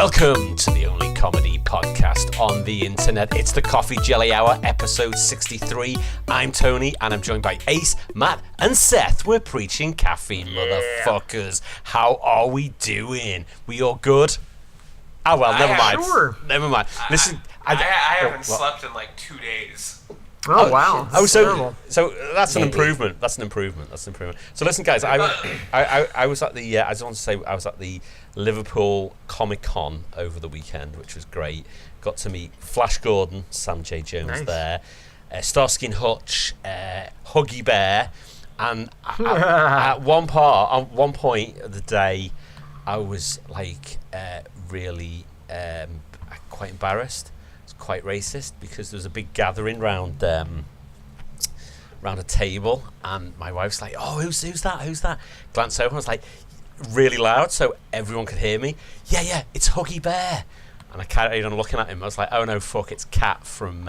Welcome to the only comedy podcast on the internet. It's the Coffee Jelly Hour, episode 63. I'm Tony, and I'm joined by Ace, Matt, and Seth. We're preaching caffeine, motherfuckers. How are we doing? We all good? Oh, well, never mind. Sure. Never mind. Listen, I haven't slept in like 2 days. Oh wow! So that's an improvement. That's an improvement. So listen, guys, I was at the I just want to say I was at the Liverpool Comic Con over the weekend, which was great. Got to meet Flash Gordon, Sam J. Jones there, Starsky and Hutch, Huggy Bear, and at one point of the day, I was like really quite embarrassed. Quite racist because there was a big gathering round a table, and my wife's like, "Oh, who's that?" Glance over, I was like, really loud so everyone could hear me. Yeah, it's Huggy Bear. And I carried on looking at him. I was like, "Oh no, fuck! It's Cat from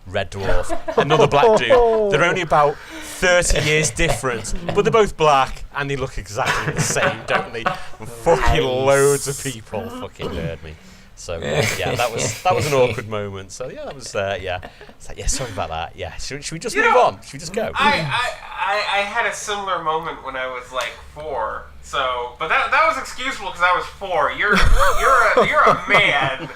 Red Dwarf, another black dude." They're only about 30 years different, but they're both black and they look exactly the same, don't they? And fucking loads of people fucking heard me. So yeah, that was an awkward moment. So yeah, that was It's like, sorry about that. Yeah, should we just move on? Should we just go? I had a similar moment when I was like 4. So, but that was excusable because I was 4. You're a man.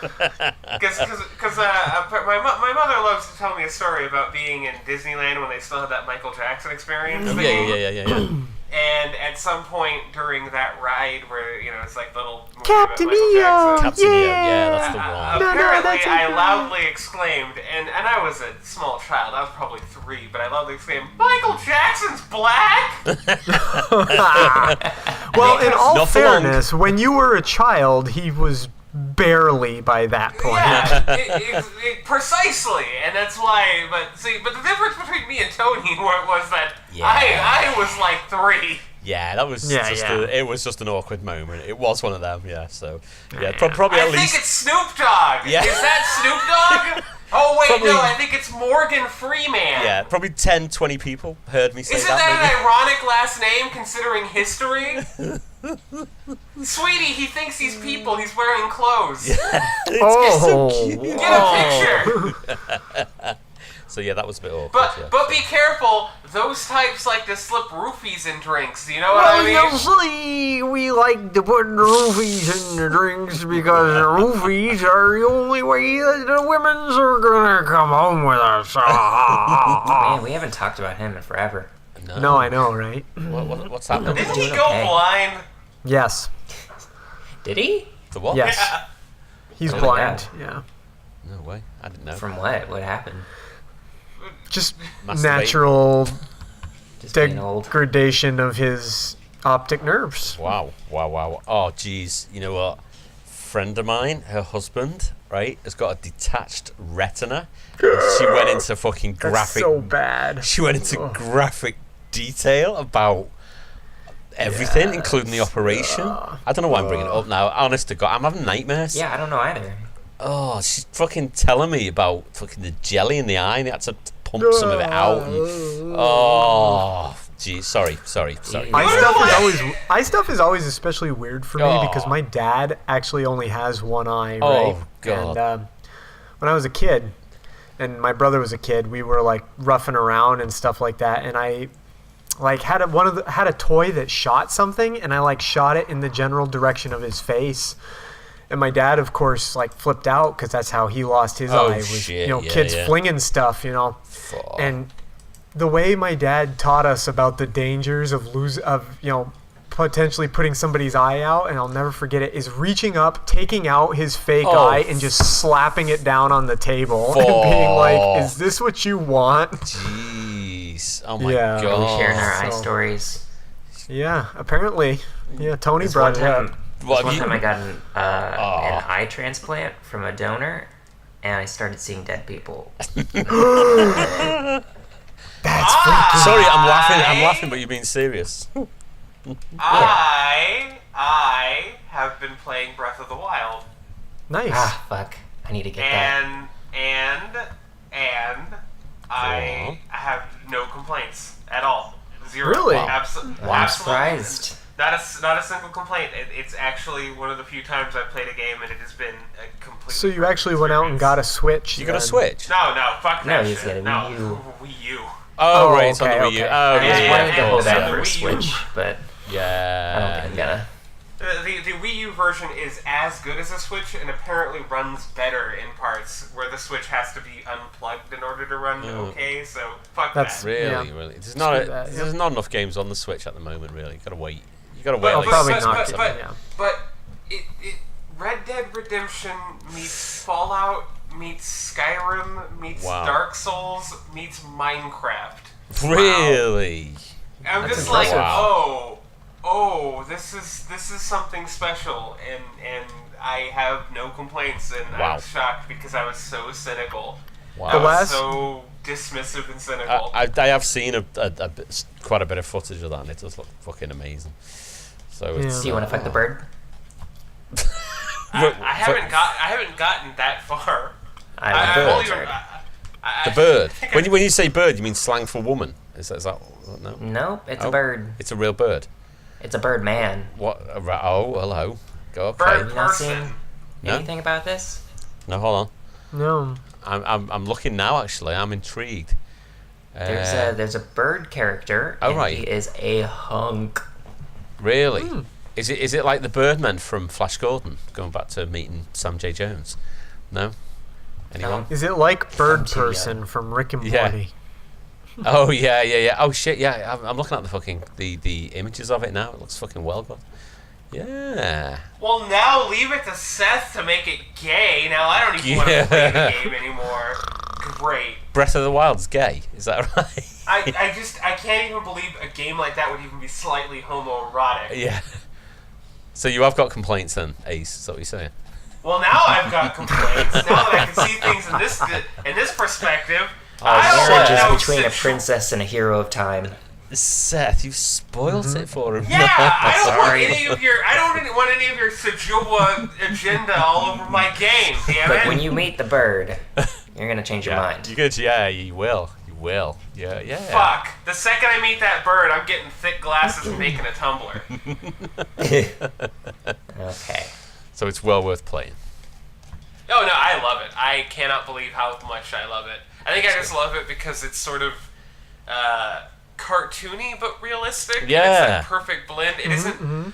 Because my mother loves to tell me a story about being in Disneyland when they still had that Michael Jackson experience. Yeah. And at some point during that ride, where it's like little Captain EO, that's the one. Apparently, I loudly exclaimed, and I was a small child. I was probably 3, but I loudly exclaimed, "Michael Jackson's black!" Well, in all fairness, when you were a child, he was barely by that point. Yeah, precisely, and that's why. But the difference between me and Tony was that I was like 3. Yeah, that was it was just an awkward moment. It was one of them. Yeah, so probably at least. I think it's Snoop Dogg. Yeah. Is that Snoop Dogg? Oh wait, probably, no, I think it's Morgan Freeman. Yeah, probably 10, 20 people heard me say Isn't that. Isn't that an ironic last name considering history? Sweetie, he thinks he's people. He's wearing clothes. Yeah. It's so cute. Get a picture. So yeah, that was a bit awkward. But be careful. Those types like to slip roofies in drinks. You know what I mean? Usually we like to put roofies in the drinks because the roofies are the only way that the women's are gonna come home with us. Man, we haven't talked about him in forever. No, I know, right? What's happening? Didn't he go blind? Yes. Did he? The what? Yes. Yeah. He's blind. Yeah. No way. I didn't know. From what? What happened? Just natural old. degradation of his optic nerves. Wow. Oh, geez. You know what? Friend of mine, her husband, right, has got a detached retina. She went into fucking graphic. That's so bad. She went into graphic detail about everything, including the operation. I don't know why I'm bringing it up now. Honest to God, I'm having nightmares. Yeah, I don't know either. Oh, she's fucking telling me about fucking the jelly in the eye, and they had to pump some of it out. And, geez, sorry. Eye stuff is always especially weird for me because my dad actually only has one eye, right? Oh, God. And when I was a kid, and my brother was a kid, we were like roughing around and stuff like that, and I like had a toy that shot something, and I like shot it in the general direction of his face. And my dad, of course, like flipped out because that's how he lost his eye. Was shit. Kids flinging stuff, Fuck. And the way my dad taught us about the dangers of potentially putting somebody's eye out, and I'll never forget it, is reaching up, taking out his fake eye, and just slapping it down on the table and being like, "Is this what you want?" Jeez. Oh my God. We're sharing our eye stories. Yeah, apparently. Yeah, Tony brought it up. One time I got an eye transplant from a donor, and I started seeing dead people. That's freaky. Sorry, I'm laughing, but you're being serious. I have been playing Breath of the Wild. Nice. Fuck. I need to get that. And I have no complaints at all. Zero. Really? I'm surprised. Not a single complaint. It's actually one of the few times I've played a game and it has been a complete. So you actually went out and got a Switch? You got a Switch? No, fuck No, that he's shit. got a Wii U. Wii U. Oh, Oh, right, it's on the okay, Wii U. okay. Oh, I was yeah, wanting to yeah, hold yeah, out yeah. for a The Wii U. Switch, but yeah. I don't think I'm gonna. The Wii U version is as good as a Switch and apparently runs better in parts where the Switch has to be unplugged in order to run okay, so fuck That's that. Really, Yeah. really. There's Screw that, there's not enough games on the Switch at the moment, really. You gotta wait. You gotta wait. Well, like probably 6 not, months. But it Red Dead Redemption meets Fallout meets Skyrim meets Wow. Dark Souls meets Minecraft. Really? I'm That's just like, impressive. this is something special, and I have no complaints, and Wow. I'm shocked because I was so cynical. Wow. I The was last- so dismissive and cynical. I have seen quite a bit of footage of that, and it does look fucking amazing. So it's. Do you want to fuck the bird? I haven't gotten that far. I bird. love only- bird. The bird. I think When you say bird, you mean slang for woman? Is that no? Nope, it's Oh. a bird. It's a real bird. It's a bird man. What? Oh, hello. Go okay. Bird Have you not person. seen No? anything about this? No, hold on. No. I'm looking now. Actually, I'm intrigued. There's a bird character, Oh, and right. he is a hunk. Really? Is it like the Birdman from Flash Gordon? Going back to meeting Sam J. Jones? No. Anyone? Is it like Bird I'm too young. Person from Rick and Yeah. Morty? Oh yeah. Oh shit, yeah. I'm looking at the fucking the images of it now. It looks fucking well good. Yeah. Well, now leave it to Seth to make it gay. Now I don't even want to play the game anymore. Great. Breath of the Wild's gay. Is that right? I can't even believe a game like that would even be slightly homoerotic. Yeah. So you have got complaints then, Ace? Is that what you're saying? Well, now I've got complaints. Now that I can see things in this perspective, Oh, I don't Seth. want Marriage is no between a sexual- princess and a hero of time. Seth, you've spoiled it for him. Yeah, I don't want Sorry. any of your. I don't want any of your Sejuwa agenda all over my game. Damn But it! when you meet the bird, you're gonna change your mind. You good? Yeah, you will. You will. Yeah. Fuck. The second I meet that bird, I'm getting thick glasses and making a tumbler. Okay. So it's well worth playing. Oh no, I love it. I cannot believe how much I love it. I think I just love it because it's sort of cartoony but realistic. Yeah. It's that perfect blend. It isn't. I'm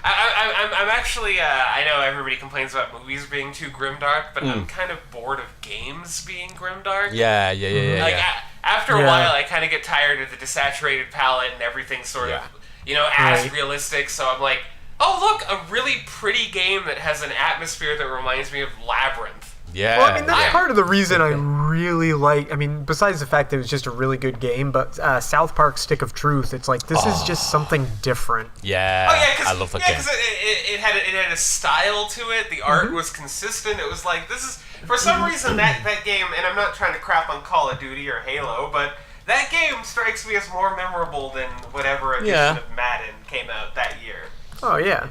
actually. I know everybody complains about movies being too grimdark, but I'm kind of bored of games being grimdark. Yeah. Like after a Yeah. while, I kind of get tired of the desaturated palette and everything sort of, as Right. realistic. So I'm like, oh look, a really pretty game that has an atmosphere that reminds me of Labyrinth. Yeah. Well, I mean, that's Yeah. part of the reason I really like. I mean, besides the fact that it was just a really good game, but South Park: Stick of Truth. It's like this is just something different. Yeah. Oh yeah, I love that yeah, game. because it had a style to it. The art was consistent. It was like this is for some reason that game. And I'm not trying to crap on Call of Duty or Halo, but that game strikes me as more memorable than whatever edition of Madden came out that year. Oh yeah,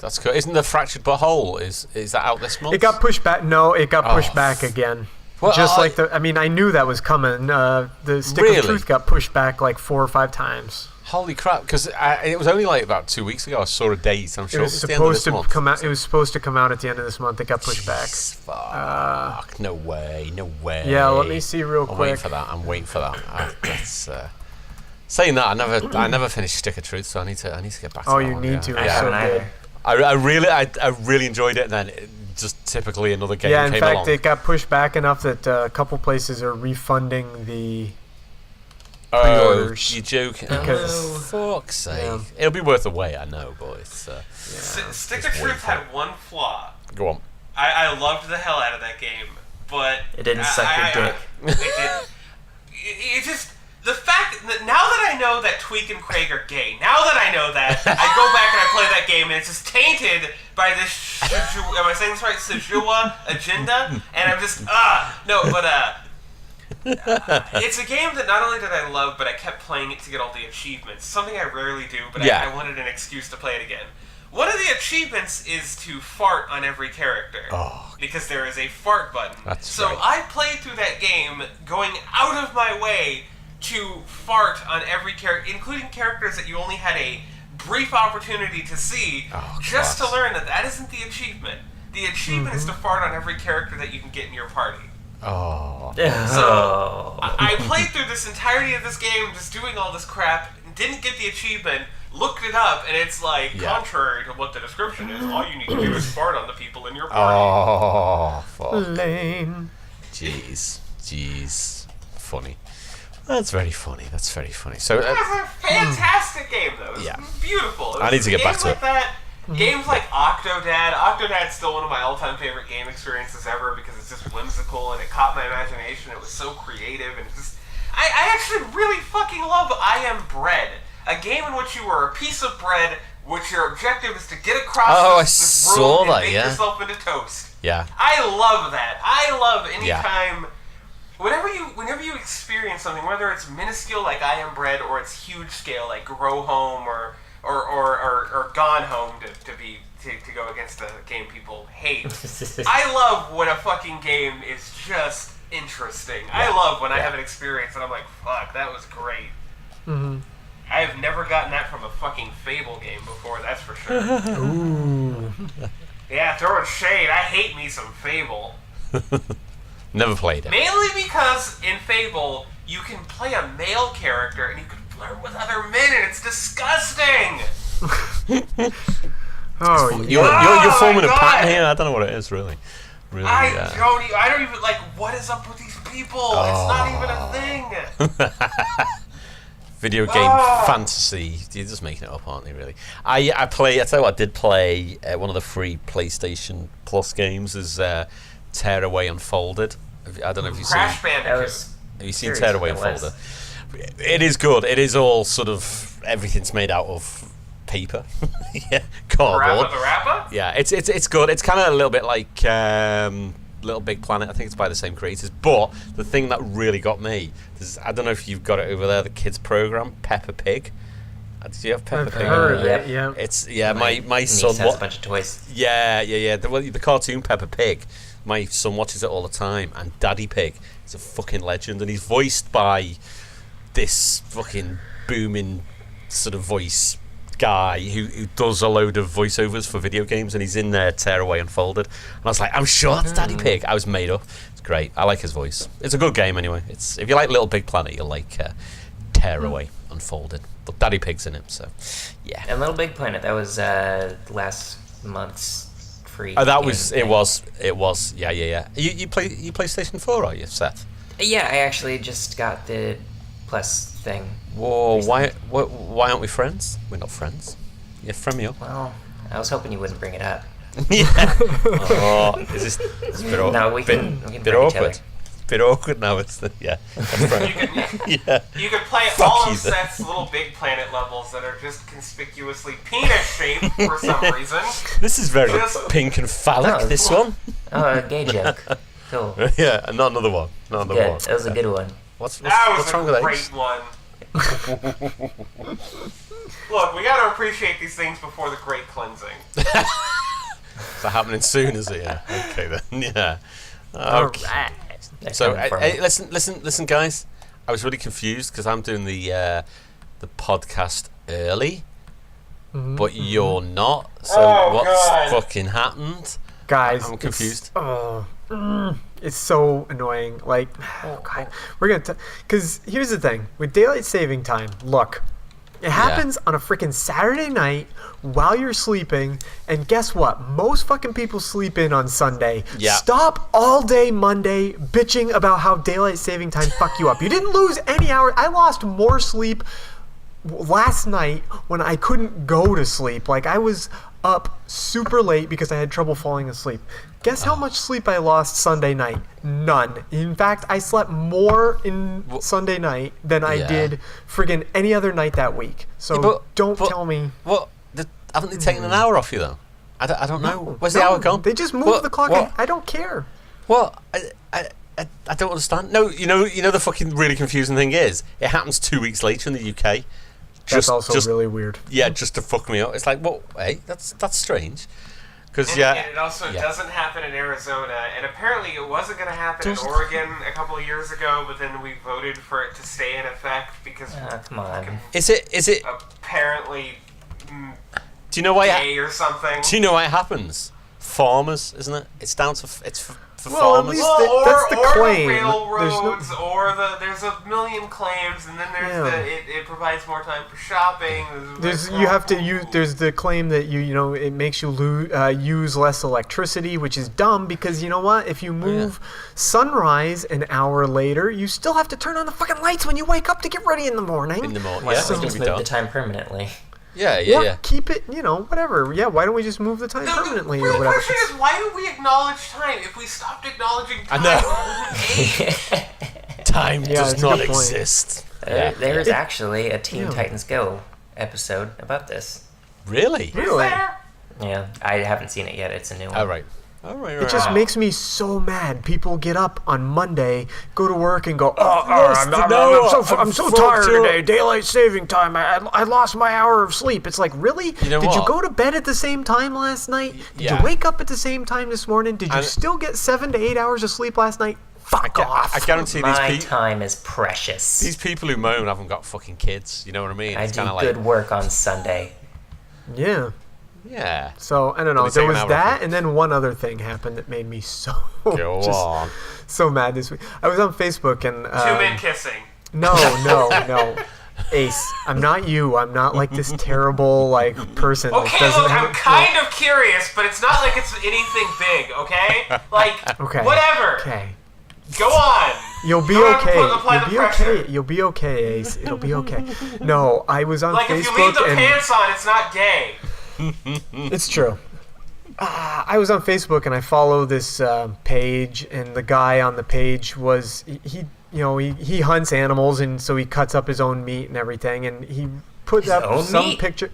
That's cool. Isn't the Fractured But Whole? Is that out this month? it got pushed back. No, it got pushed Oh. back again. Well, Just like the. I mean, I knew that was coming. The Stick Really? of Truth got pushed back like 4 or 5 times. Holy crap! Because it was only like about 2 weeks ago. I saw a date. I'm It sure it was was the end of this supposed to month. come out. It was supposed to come out at the end of this month. It got pushed back. Fuck! No way! No way! Yeah, let me see real I'm waiting quick. for that. I'm waiting for that. That's saying that I never finished Stick of Truth, so I need to get back to Oh, that you one, need yeah. to. I It's so haven't good. either. I really enjoyed it, and then just typically another game Yeah, in came fact, along. it got pushed back enough that a couple places are refunding the. Oh, pre-orders. you're joking! Because- Oh, fuck's sake! Yeah. It'll be worth the wait, I know, but it's Stick of Just wait Truth for had one flaw. go on. I loved the hell out of that game, but It didn't suck your dick. It didn't. It just the fact that now that I know that Tweak and Craig are gay, now that I know that, I go back and I play that game and it's just tainted by this. Am I saying this right? Sejuwa agenda, and I'm just it's a game that not only did I love, but I kept playing it to get all the achievements. Something I rarely do, but Yeah. I wanted an excuse to play it again. One of the achievements is to fart on every character. Oh. Because there is a fart button. That's so right. I played through that game going out of my way to fart on every character, including characters that you only had a brief opportunity to see, just to learn that isn't the achievement. The achievement is to fart on every character that you can get in your party. Oh. So, I played through this entirety of this game just doing all this crap, didn't get the achievement, looked it up, and it's like, contrary to what the description is, all you need to do is fart on the people in your party. Oh, fuck. Lame. Jeez. Funny. That's very funny. So, It was a fantastic game, though. It was beautiful. I need to get back to it. Games like Octodad. Octodad's still one of my all-time favorite game experiences ever because it's just whimsical and it caught my imagination. It was so creative and just... I actually really fucking love I Am Bread. A game in which you were a piece of bread, which your objective is to get across this room and make yourself into toast. Yeah. I love that. I love any time... Whenever you experience something, whether it's minuscule like I Am Bread or it's huge scale like Grow Home or Gone Home to go against the game people hate. I love when a fucking game is just interesting. I love when I have an experience and I'm like, fuck, that was great. Mm-hmm. I have never gotten that from a fucking Fable game before, that's for sure. Ooh. Yeah, throwing shade. I hate me some Fable. Never played it. Mainly because in Fable, you can play a male character and you can flirt with other men and it's disgusting! You're forming a pattern here? I don't know what it is, really. I don't even, like, what is up with these people? It's not even a thing! Video game fantasy. You're just making it up, aren't you, really? I tell you what, I did play one of the free PlayStation Plus games is Tearaway Unfolded. I don't know if you've seen Crash Bandicoot. Have you seen Tearaway Unfolded? It is good. It is all sort of, everything's made out of paper. Cardboard. The Rapper? Yeah, it's good. It's kind of a little bit like Little Big Planet. I think it's by the same creators. But the thing that really got me is, I don't know if you've got it over there, the kids program, Peppa Pig. Do you have Peppa Pig? Yeah. It's my son has a bunch of toys. Yeah. The cartoon Peppa Pig. My son watches it all the time, and Daddy Pig is a fucking legend, and he's voiced by this fucking booming sort of voice guy who does a load of voiceovers for video games, and he's in there Tearaway Unfolded. And I was like, I'm sure that's Daddy Pig. I was made up. It's great. I like his voice. It's a good game anyway. It's, if you like Little Big Planet, you'll like Tearaway Unfolded. But Daddy Pig's in it, so yeah. And Little Big Planet, that was last month's free. Oh, that was it. Was yeah. You play PlayStation 4, are you, Seth? Yeah, I actually just got the Plus thing. Whoa, why aren't we friends? We're not friends. You friend me up. Well, I was hoping you wouldn't bring it up. Yeah. Oh, is this a bit awkward? No, we can bit awkward. Bit awkward now. It's that's right. You could play all of Seth's Little Big Planet levels that are just conspicuously penis shaped for some reason. This is very pink and phallic. This one. Oh, a gay joke. Cool. Yeah, and not another one. Not another one. That was a good one. What's wrong with great one. Look, we gotta appreciate these things before the great cleansing. Is that happening soon, is it? Yeah. Okay then. Yeah. Okay. Alright. So, listen, guys. I was really confused because I'm doing the podcast early, but you're not. So what's fucking happened? Guys, I'm confused. It's so annoying. Like, God, we're gonna because here's the thing with daylight saving time. Look, it happens on a freaking Saturday night while you're sleeping, and guess what? Most fucking people sleep in on Sunday. Yeah. Stop all day Monday bitching about how daylight saving time fucked you up. You didn't lose any hours. I lost more sleep last night when I couldn't go to sleep. Like, I was up super late because I had trouble falling asleep. Guess how much sleep I lost Sunday night? None. In fact, I slept more in Sunday night than I did friggin' any other night that week. So don't tell me. What? Haven't they taken an hour off you though? I don't know. Where's the hour gone? They just moved the clock. I don't care. What? I don't understand. No, you know the fucking really confusing thing is it happens 2 weeks later in the UK. That's also really weird. Yeah, just to fuck me up. It's like, what? Hey, that's strange. Because and it also doesn't happen in Arizona, and apparently it wasn't going to happen in Oregon a couple of years ago, but then we voted for it to stay in effect because come on. Is it apparently Do you know why? gay or something. Do you know why it happens? Farmers, isn't it? It's down to it's for Well, at farmers. least that's the claim. The There's railroads, no- or there's a million claims, and then there's it provides more time for shopping. There's the claim that it makes you use less electricity, which is dumb because you know what? If you move sunrise an hour later, you still have to turn on the fucking lights when you wake up to get ready in the morning. In the morning, Why yeah, don't we it's just gonna be move the done. time permanently? Yeah. Keep it, whatever. Yeah, why don't we just move the time permanently The or real whatever? question is, why do we acknowledge time? If we stopped acknowledging time, know. we wouldn't age. Time Yeah, does it's a not good point. exist. There's actually a Teen Yeah. Titans Go episode about this. Really? Is Really? there? Yeah, I haven't seen it yet. It's a new one. All right. It just makes me so mad. People get up on Monday, go to work, and go, I'm so tired today. Daylight saving time. I lost my hour of sleep. It's like, really? You know Did you what? go to bed at the same time last night? Did Yeah. you wake up at the same time this morning? Did you And- still get 7 to 8 hours of sleep last night? Fuck off. I guarantee My time is precious. these people who moan haven't got fucking kids. You know what I mean? I It's do kind of like, good work on Sunday. Yeah. yeah. So, I don't know. Let me There take an was hour that, off. and then one other thing happened that made me so Go on. so mad this week. I was on Facebook and Two men kissing. No. Ace, I'm not you. I'm not like this terrible person that Okay, doesn't look, have. I'm kind of curious, but it's not like it's anything big, okay? Like, Okay. whatever. Okay. Go on. You'll be You don't have to okay. apply You'll the be pressure. okay. You'll be okay, Ace. It'll be okay. No, I was on Like, if you leave Facebook the and pants on, it's not gay. it's true. I was on Facebook and I follow this page, and the guy on the page was he hunts animals, and so he cuts up his own meat and everything, and he put His up own some meat? picture.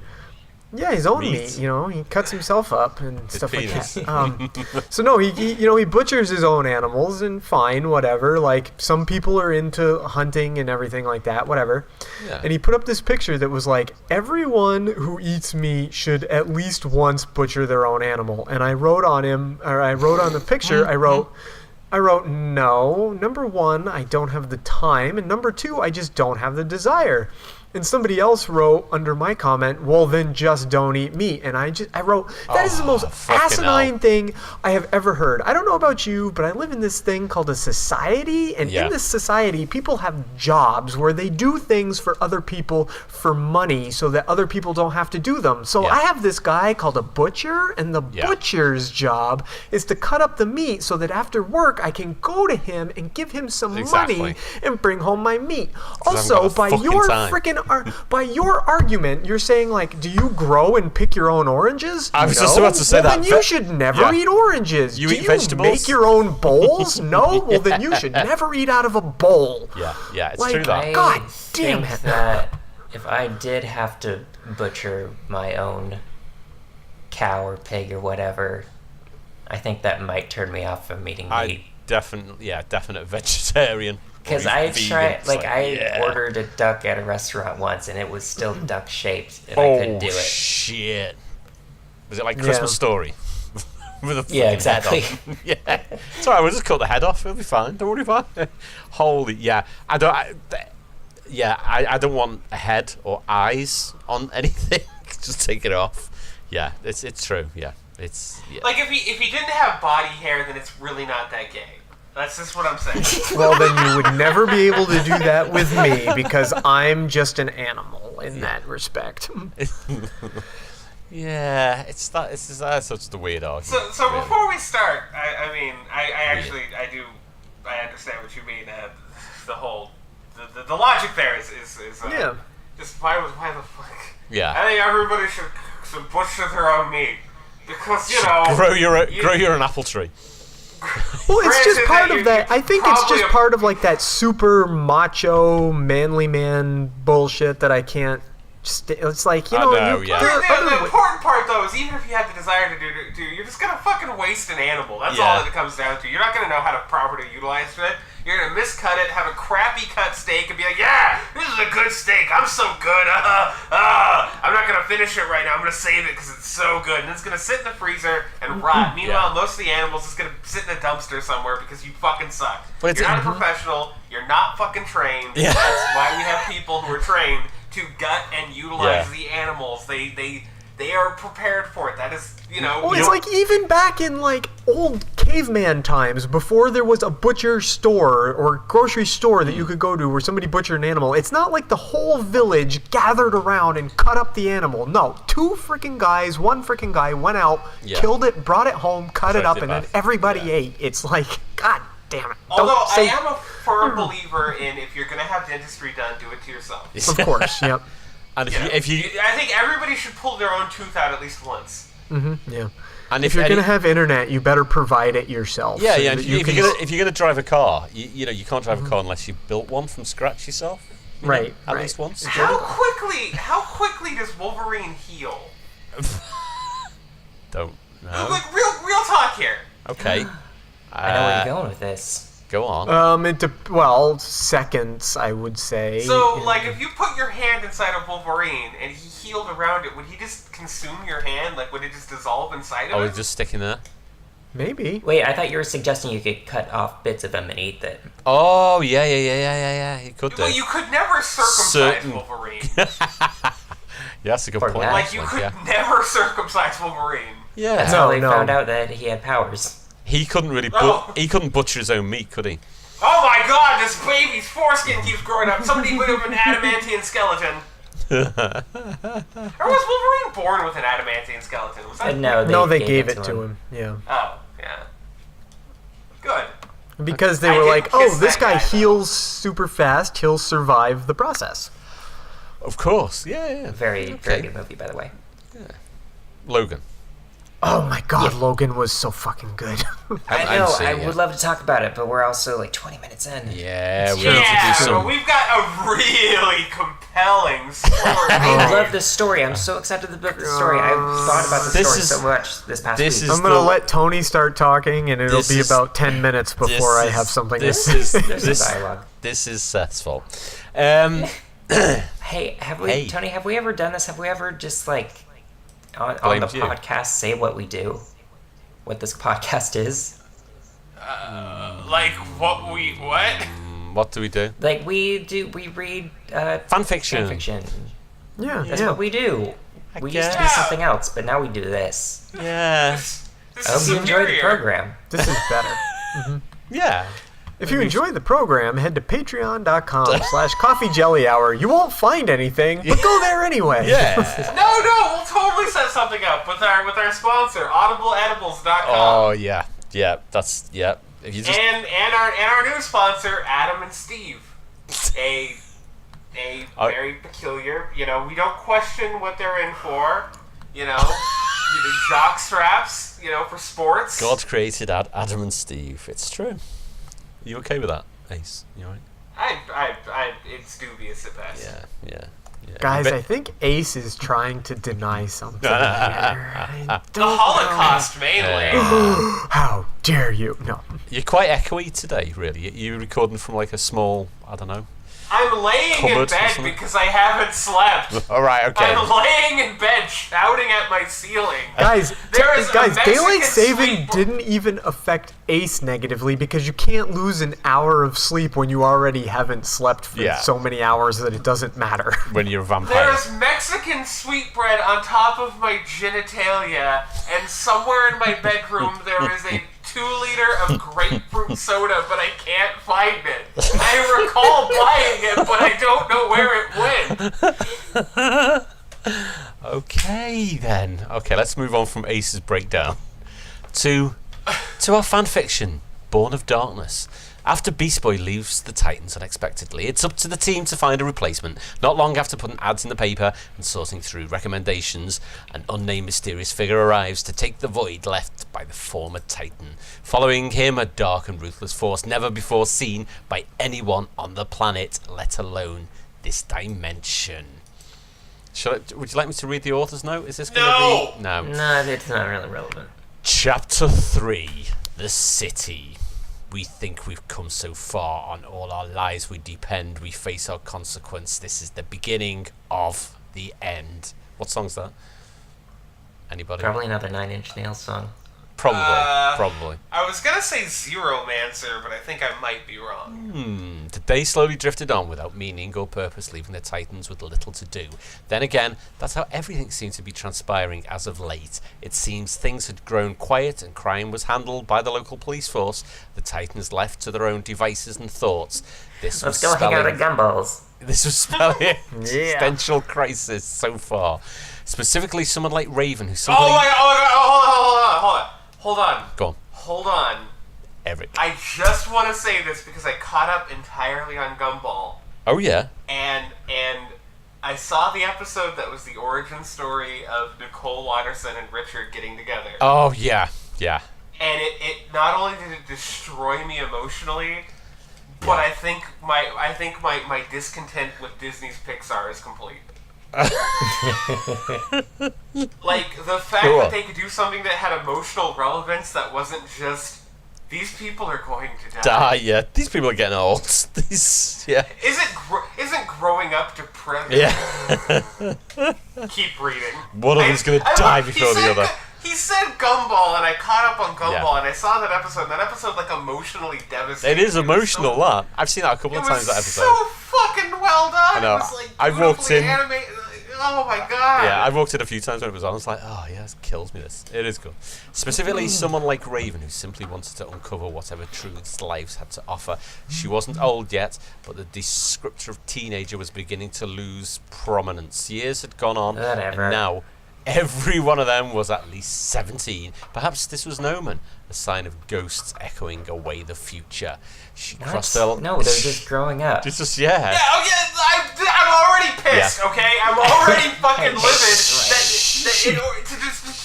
Yeah, his own Meat? meat. He cuts himself up and stuff penis. like that. So no, he butchers his own animals, and fine, whatever. Like, some people are into hunting and everything like that, whatever. Yeah. And he put up this picture that was like, everyone who eats meat should at least once butcher their own animal. And I wrote on the picture, I wrote, no, number one, I don't have the time, and number two, I just don't have the desire. And somebody else wrote under my comment, well, then just don't eat meat. And I wrote, that is the most fucking asinine hell. thing I have ever heard. I don't know about you, but I live in this thing called a society. And Yeah. in this society, people have jobs where they do things for other people for money so that other people don't have to do them. So Yeah. I have this guy called a butcher, and the Yeah. butcher's job is to cut up the meat so that after work I can go to him and give him some Exactly. money and bring home my meat. I haven't got Also, the by fucking your time. freaking by your argument, you're saying, like, do you grow and pick your own oranges? I was No? just about to say Well, that. then you should never Yeah. eat oranges. You do eat you vegetables? make your own bowls? No? Well, then you should never eat out of a bowl. Yeah, it's Like, true that. I God damn think it. that if I did have to butcher my own cow or pig or whatever, I think that might turn me off from eating meat. Definite vegetarian. Because Or I've vegan. tried, It's I ordered a duck at a restaurant once, and it was still duck shaped, and I couldn't do it. Shit. Was it like Christmas Yeah. Story? With a Yeah, fucking exactly. head off. Yeah. It's alright, we'll just cut the head off, it'll be fine. Don't worry about it. Holy, yeah. I don't want a head or eyes on anything. Just take it off. Yeah, it's true, yeah. Like, if he didn't have body hair, then it's really not that gay. That's just what I'm saying. Well, then you would never be able to do that with me because I'm just an animal in that respect. Yeah, it's such the weird argument. So really. before we start, I understand what you mean. The whole the logic there is Yeah. just why the fuck? Yeah. I think everybody should butcher their own meat because grow your own apple tree. Well, it's just Granted part that of that. I think it's just part of like that super macho manly man bullshit that I can't. It's like, I know, yeah. there are The other important part, though, is even if you have the desire to do, you're just gonna fucking waste an animal. That's Yeah. all that it comes down to. You're not gonna know how to properly utilize it. You're gonna miscut it, have a crappy cut steak, and be like, yeah, this is a good steak. I'm so good. I'm not gonna finish it right now. I'm gonna save it because it's so good. And it's gonna sit in the freezer and rot. Meanwhile, most of the animals is gonna sit in a dumpster somewhere because you fucking suck. But it's- You're not a professional. You're not fucking trained. Yeah. That's why we have people who are trained. to gut and utilize Yeah. the animals. They are prepared for it. That is, Well, it's like even back in like old caveman times, before there was a butcher store or grocery store that you could go to where somebody butchered an animal. It's not like the whole village gathered around and cut up the animal. No, one freaking guy went out, killed it, brought it home, cut it up, and then everybody ate. It's like, God damn it. Although I am a firm believer in if you're going to have dentistry done, do it to yourself. Of course, yep. And I think everybody should pull their own tooth out at least once. Yeah. And if you're going to have internet, you better provide it yourself. Yeah, so yeah. that If you're gonna drive a car, you can't drive a car unless you built one from scratch yourself. Right. At least once. How quickly does Wolverine heal? Don't know. Like real talk here. Okay. I know where you're going with this. Go on. Seconds, I would say. So, like, if you put your hand inside of Wolverine and he healed around it, would he just consume your hand? Like, would it just dissolve inside of it? Oh, it's just sticking there. Maybe. Wait, I thought you were suggesting you could cut off bits of them and eat them. Oh, yeah. You could do. Well, you could never circumcise Wolverine. Yeah, that's a good point. Like, you could never circumcise Wolverine. Yeah. That's how they found out that he had powers. He couldn't really. He couldn't butcher his own meat, could he? Oh my God! This baby's foreskin keeps growing up. Somebody would have an adamantium skeleton. Or was Wolverine born with an adamantium skeleton? Was that No, they gave it to him. Yeah. Oh, yeah. Good. Because they were like, this guy heals super fast. He'll survive the process. Of course. Yeah. Very good movie, by the way. Yeah. Logan. Oh my God, Logan was so fucking good. I know. I would love to talk about it, but we're also like 20 minutes in. Yeah, we need to do some. But we've got a really compelling story. I love this story. I'm so excited about this story. I've thought about this story so much this past week. I'm gonna let Tony start talking, and it'll be about 10 minutes before I have something. This is dialogue. This is Seth's fault. Hey, Tony? Have we ever done this? Have we ever just like on the podcast say what we do, what this podcast is? Like what? What do we do? Like we read fan fiction. Yeah, that's what we do. We used to do something else, but now we do this. Yeah. This I hope you enjoyed the program. This is better. Yeah. If you enjoy the program, head to patreon.com/coffeejellyhour. You won't find anything, but go there anyway. Yeah. No, we'll totally set something up with our sponsor, audibleedibles.com. Oh yeah. That's If you just and our new sponsor, Adam and Steve, a very peculiar. We don't question what they're in for. Jock straps. For sports. God created Adam and Steve. It's true. You okay with that, Ace? You alright? It's dubious at best. Yeah. Guys, I think Ace is trying to deny something here. The Holocaust, mainly. How dare you? No. You're quite echoey today, really. You're recording from like a small, I don't know. I'm laying in bed because I haven't slept. All right, okay. I'm laying in bed shouting at my ceiling. Guys, daylight saving didn't even affect Ace negatively because you can't lose an hour of sleep when you already haven't slept for so many hours that it doesn't matter. When you're a vampire. There's Mexican sweetbread on top of my genitalia, and somewhere in my bedroom there is a 2-liter of grapefruit soda, but I can't find it. I recall buying it, but I don't know where it went. Okay, then. Okay, let's move on from Ace's breakdown to our fanfiction, Born of Darkness. After Beast Boy leaves the Titans unexpectedly, it's up to the team to find a replacement. Not long after putting ads in the paper and sorting through recommendations, an unnamed mysterious figure arrives to take the void left by the former Titan. Following him, a dark and ruthless force never before seen by anyone on the planet, let alone this dimension. Would you like me to read the author's note? Is this going to be... No, it's not really relevant. Chapter 3, The City. We think we've come so far, on all our lives we depend, we face our consequence, this is the beginning of the end. What song's that? Anybody? Probably another 9 Inch Nails song. Probably. I was gonna say Zeromancer, but I think I might be wrong. The day slowly drifted on without meaning or purpose, leaving the Titans with little to do. Then again, that's how everything seemed to be transpiring as of late. It seems things had grown quiet and crime was handled by the local police force. The Titans left to their own devices and thoughts. Let's go hang out at Gumballs. This was spelling existential crisis so far. Specifically, someone like Raven, who simply... Oh my god, hold on. Go on. Hold on. Eric. I just want to say this because I caught up entirely on Gumball. Oh, yeah? And I saw the episode that was the origin story of Nicole Watterson and Richard getting together. Oh, yeah. Yeah. And it not only did it destroy me emotionally, but I think my discontent with Disney's Pixar is complete. Like, the fact that they could do something that had emotional relevance that wasn't just, these people are going to die. Yeah. These people are getting old. Isn't growing up depressing? Yeah. Keep reading. One of them's going to die before the other. He said Gumball, and I caught up on Gumball, and I saw that episode, and that episode, like, emotionally devastating. It is emotional, that. I've seen that a couple of times, that episode. It was so fucking well done. I know. It was, like, I walked in... animated. Oh, my God. Yeah, I walked in a few times when it was on. I was like, oh, yeah, this kills me, this. It is good. Specifically, someone like Raven, who simply wanted to uncover whatever truths lives had to offer. She wasn't old yet, but the descriptive teenager was beginning to lose prominence. Years had gone on, and now... every one of them was at least 17. Perhaps this was an omen, a sign of ghosts echoing away the future. She crossed her... No, they're just growing up. Just Yeah, I'm already pissed, okay? I'm already fucking livid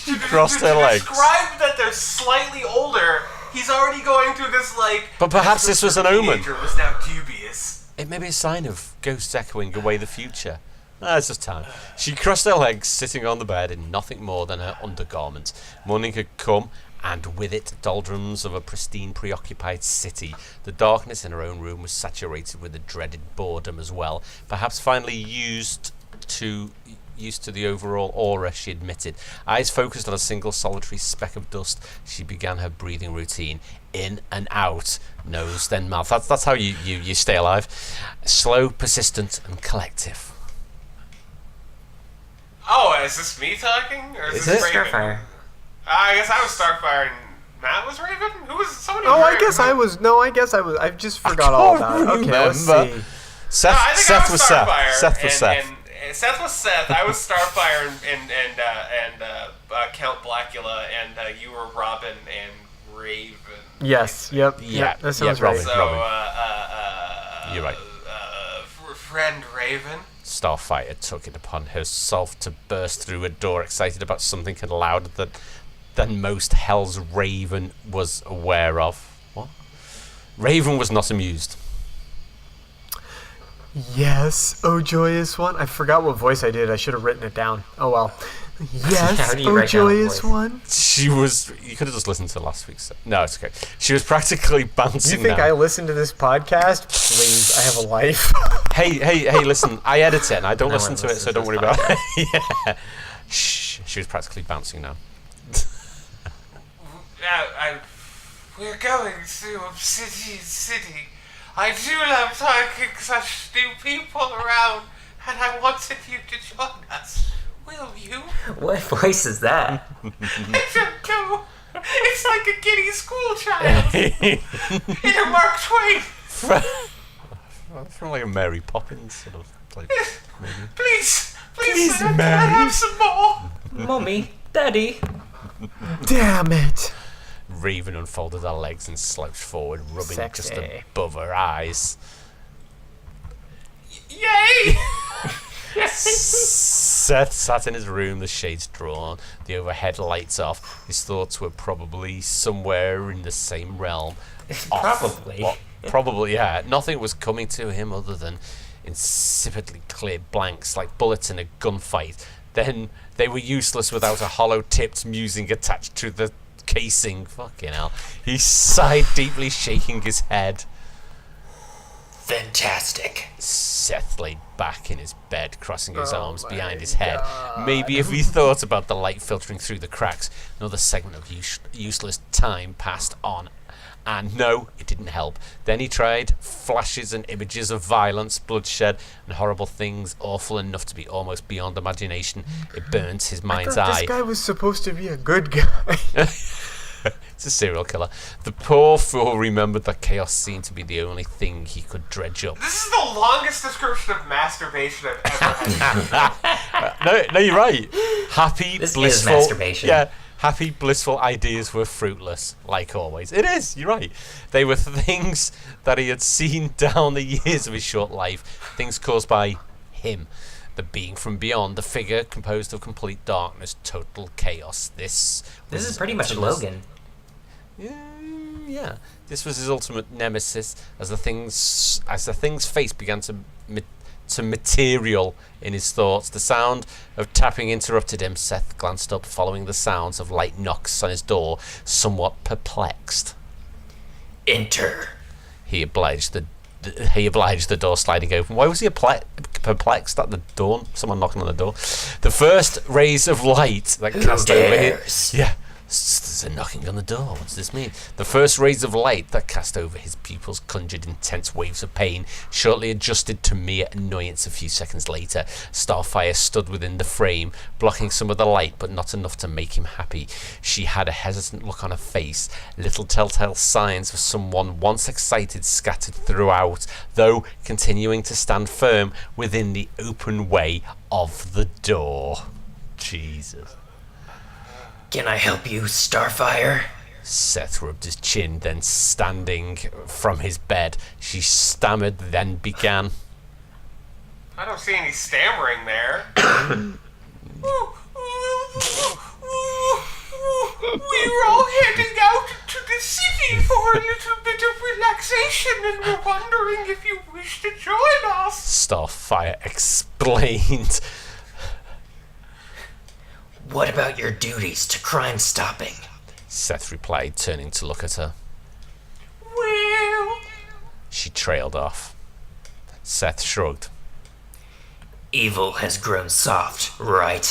to crossed her legs. Describe that they're slightly older. He's already going through this, like... But perhaps this was an omen. Was now dubious. It may be a sign of ghosts echoing away the future. It's just time. She crossed her legs, sitting on the bed in nothing more than her undergarment. Morning had come, and with it, doldrums of a pristine, preoccupied city. The darkness in her own room was saturated with the dreaded boredom as well. Perhaps finally used to the overall aura she admitted. Eyes focused on a single solitary speck of dust, she began her breathing routine. In and out, nose then mouth. That's how you stay alive. Slow, persistent, and collective. Oh, is this me talking? Or is this Raven? Starfire. I guess I was Starfire and Matt was Raven? Who was somebody? Oh, I guess I was. No, I guess I was. I just forgot all about it. Okay, let's see. Seth was Seth. Seth was Seth. And Seth was Seth. I was Starfire and Count Blackula, and you were Robin and Raven. Yes. Yep. Yeah. That sounds Robin. right. So, you're right. Friend Raven. Starfighter took it upon herself to burst through a door, excited about something and louder than most Hell's Raven was aware of. What? Raven was not amused. Yes, oh joyous one. I forgot what voice I did. I should have written it down. Oh well. Yes, oh joyous one. She was... You could have just listened to last week's... No, it's okay. She was practically bouncing You think now. I listen to this podcast? Please, I have a life. Hey, listen. I edit it and I don't No listen one to it, listens so to don't worry this about it. Yeah. Shh. She was practically bouncing now. We're going to Obsidian City. I do love talking such new people around, and I wanted you to join us. Will you? What voice is that? I don't know. It's like a giddy school child. In a Mark Twain. From like a Mary Poppins sort of like maybe. Please, Mary. can I have some more? Mommy, Daddy. Damn it. Raven unfolded her legs and slouched forward, rubbing just Sexy. above her eyes. Yay! Seth sat in his room, the shades drawn, the overhead lights off. His thoughts were probably somewhere in the same realm. Probably, yeah. Nothing was coming to him other than insipidly clear blanks, like bullets in a gunfight. Then they were useless without a hollow-tipped musing attached to the casing. Fucking hell. He sighed deeply, shaking his head. Fantastic. Seth laid back in his bed, crossing his arms behind his head. Maybe if he thought about the light filtering through the cracks, another segment of useless time passed on. And no, it didn't help. Then he tried. Flashes and images of violence, bloodshed, and horrible things awful enough to be almost beyond imagination. It burnt his mind's eye. This guy was supposed to be a good guy. It's a serial killer. The poor fool remembered that chaos seemed to be the only thing he could dredge up. This is the longest description of masturbation I've ever had. No, you're right. Happy, This blissful. is masturbation. Yeah, happy, blissful ideas were fruitless, like always. It is. You're right. They were things that he had seen down the years of his short life. Things caused by him. The being from beyond, the figure composed of complete darkness, total chaos. This is pretty much Logan. Yeah. This was his ultimate nemesis as the thing's face began to material in his thoughts. The sound of tapping interrupted him. Seth glanced up, following the sounds of light knocks on his door, somewhat perplexed. Enter. He obliged the door sliding open. Why was he perplexed at the dawn? Someone knocking on the door. The first rays of light that cast over him. Yeah. There's a knocking on the door. What does this mean? The first rays of light that cast over his pupils conjured intense waves of pain, shortly adjusted to mere annoyance a few seconds later. Starfire stood within the frame, blocking some of the light, but not enough to make him happy. She had a hesitant look on her face, little telltale signs of someone once excited scattered throughout, though continuing to stand firm within the open way of the door. Jesus. Can I help you, Starfire? Seth rubbed his chin, then standing from his bed, she stammered, then began. I don't see any stammering there. We were all heading out to the city for a little bit of relaxation, and we're wondering if you wish to join us. Starfire explained. What about your duties to crime stopping? Seth replied, turning to look at her. Well... She trailed off. Seth shrugged. Evil has grown soft, right?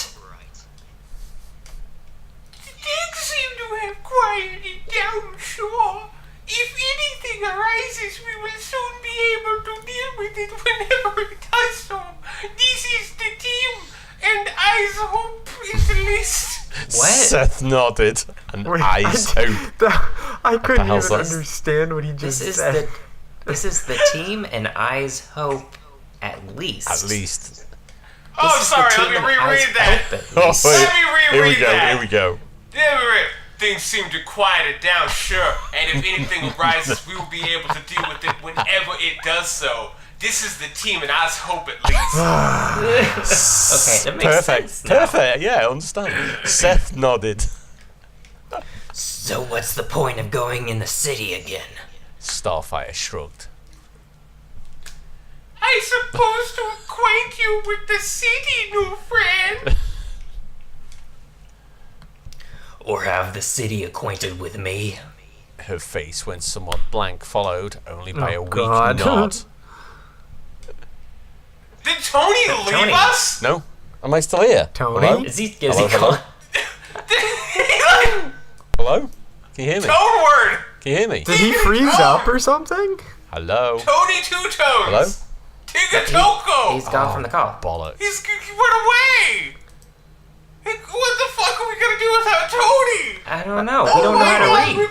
Things seem to have quieted down, sure. If anything arises, we will soon be able to deal with it whenever it does so. This is the team, and I hope is the list. What? Seth nodded, and eyes hope. I couldn't hell's even this? understand what he just said. This is the team and Eyes Hope at least. At least. Oh, This is the sorry, team let me and reread Eyes that. Hope at Oh, least. wait. Let me Here we reread go, that. here we go. Yeah, things seem to quiet it down, sure. And if anything arises, we will be able to deal with it whenever it does so. This is the team, and I hope at least. Okay, that makes Perfect. sense now. Perfect, yeah, I understand. Seth nodded. So what's the point of going in the city again? Starfire shrugged. I suppose to acquaint you with the city, new friend. Or have the city acquainted with me? Her face went somewhat blank, followed only by a weak God. nod. Did Tony leave Tony. us? No? Am I still here? Tony? Hello? Is he Hello, calling? Hello? Can you hear me? Tone word. Can you hear me? Did he freeze up or something? Hello? Tony Two Tones. Hello? Tigatoko. He's gone from the call. Bollocks. He went away. What the fuck are we gonna do without Tony? I don't know. We don't know how to read.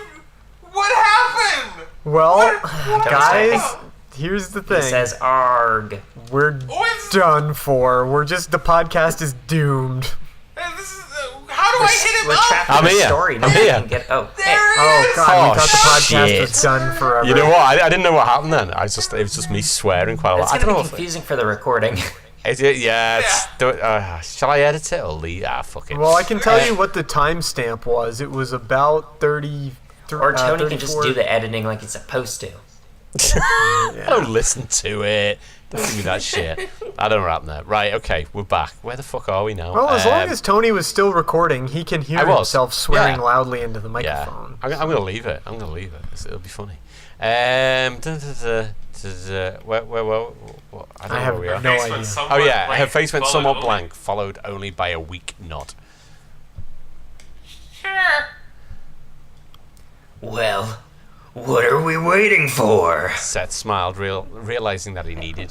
What happened? Well, What guys, happened? here's the He thing. says arg. We're What's- done for. The podcast is doomed. This is, how do I hit him We're up? trapped I'm in the here. story. I'm Now we here. can get. Oh, There hey. it Oh is. god, Oh, we thought the podcast shit. was done forever. You know what? I didn't know what happened then. It was just me swearing quite a lot. It's I don't gonna know be if confusing for the recording. shall I edit it or leave? Fuck it. Well, I can tell you what the timestamp was. It was about 30. Or Tony can just 34. do the editing like he's supposed to. Don't listen to it. Don't give me that shit. I don't know what happened there. Right, okay, we're back. Where the fuck are we now? Well, as long as Tony was still recording, he can hear himself swearing loudly into the microphone. Yeah. I'm going to leave it. It'll be funny. Where, I don't know where we are. No idea. Oh yeah, her face went somewhat blank, followed only by a weak nod. Sure. Well, what are we waiting for? Seth smiled, realizing that he needed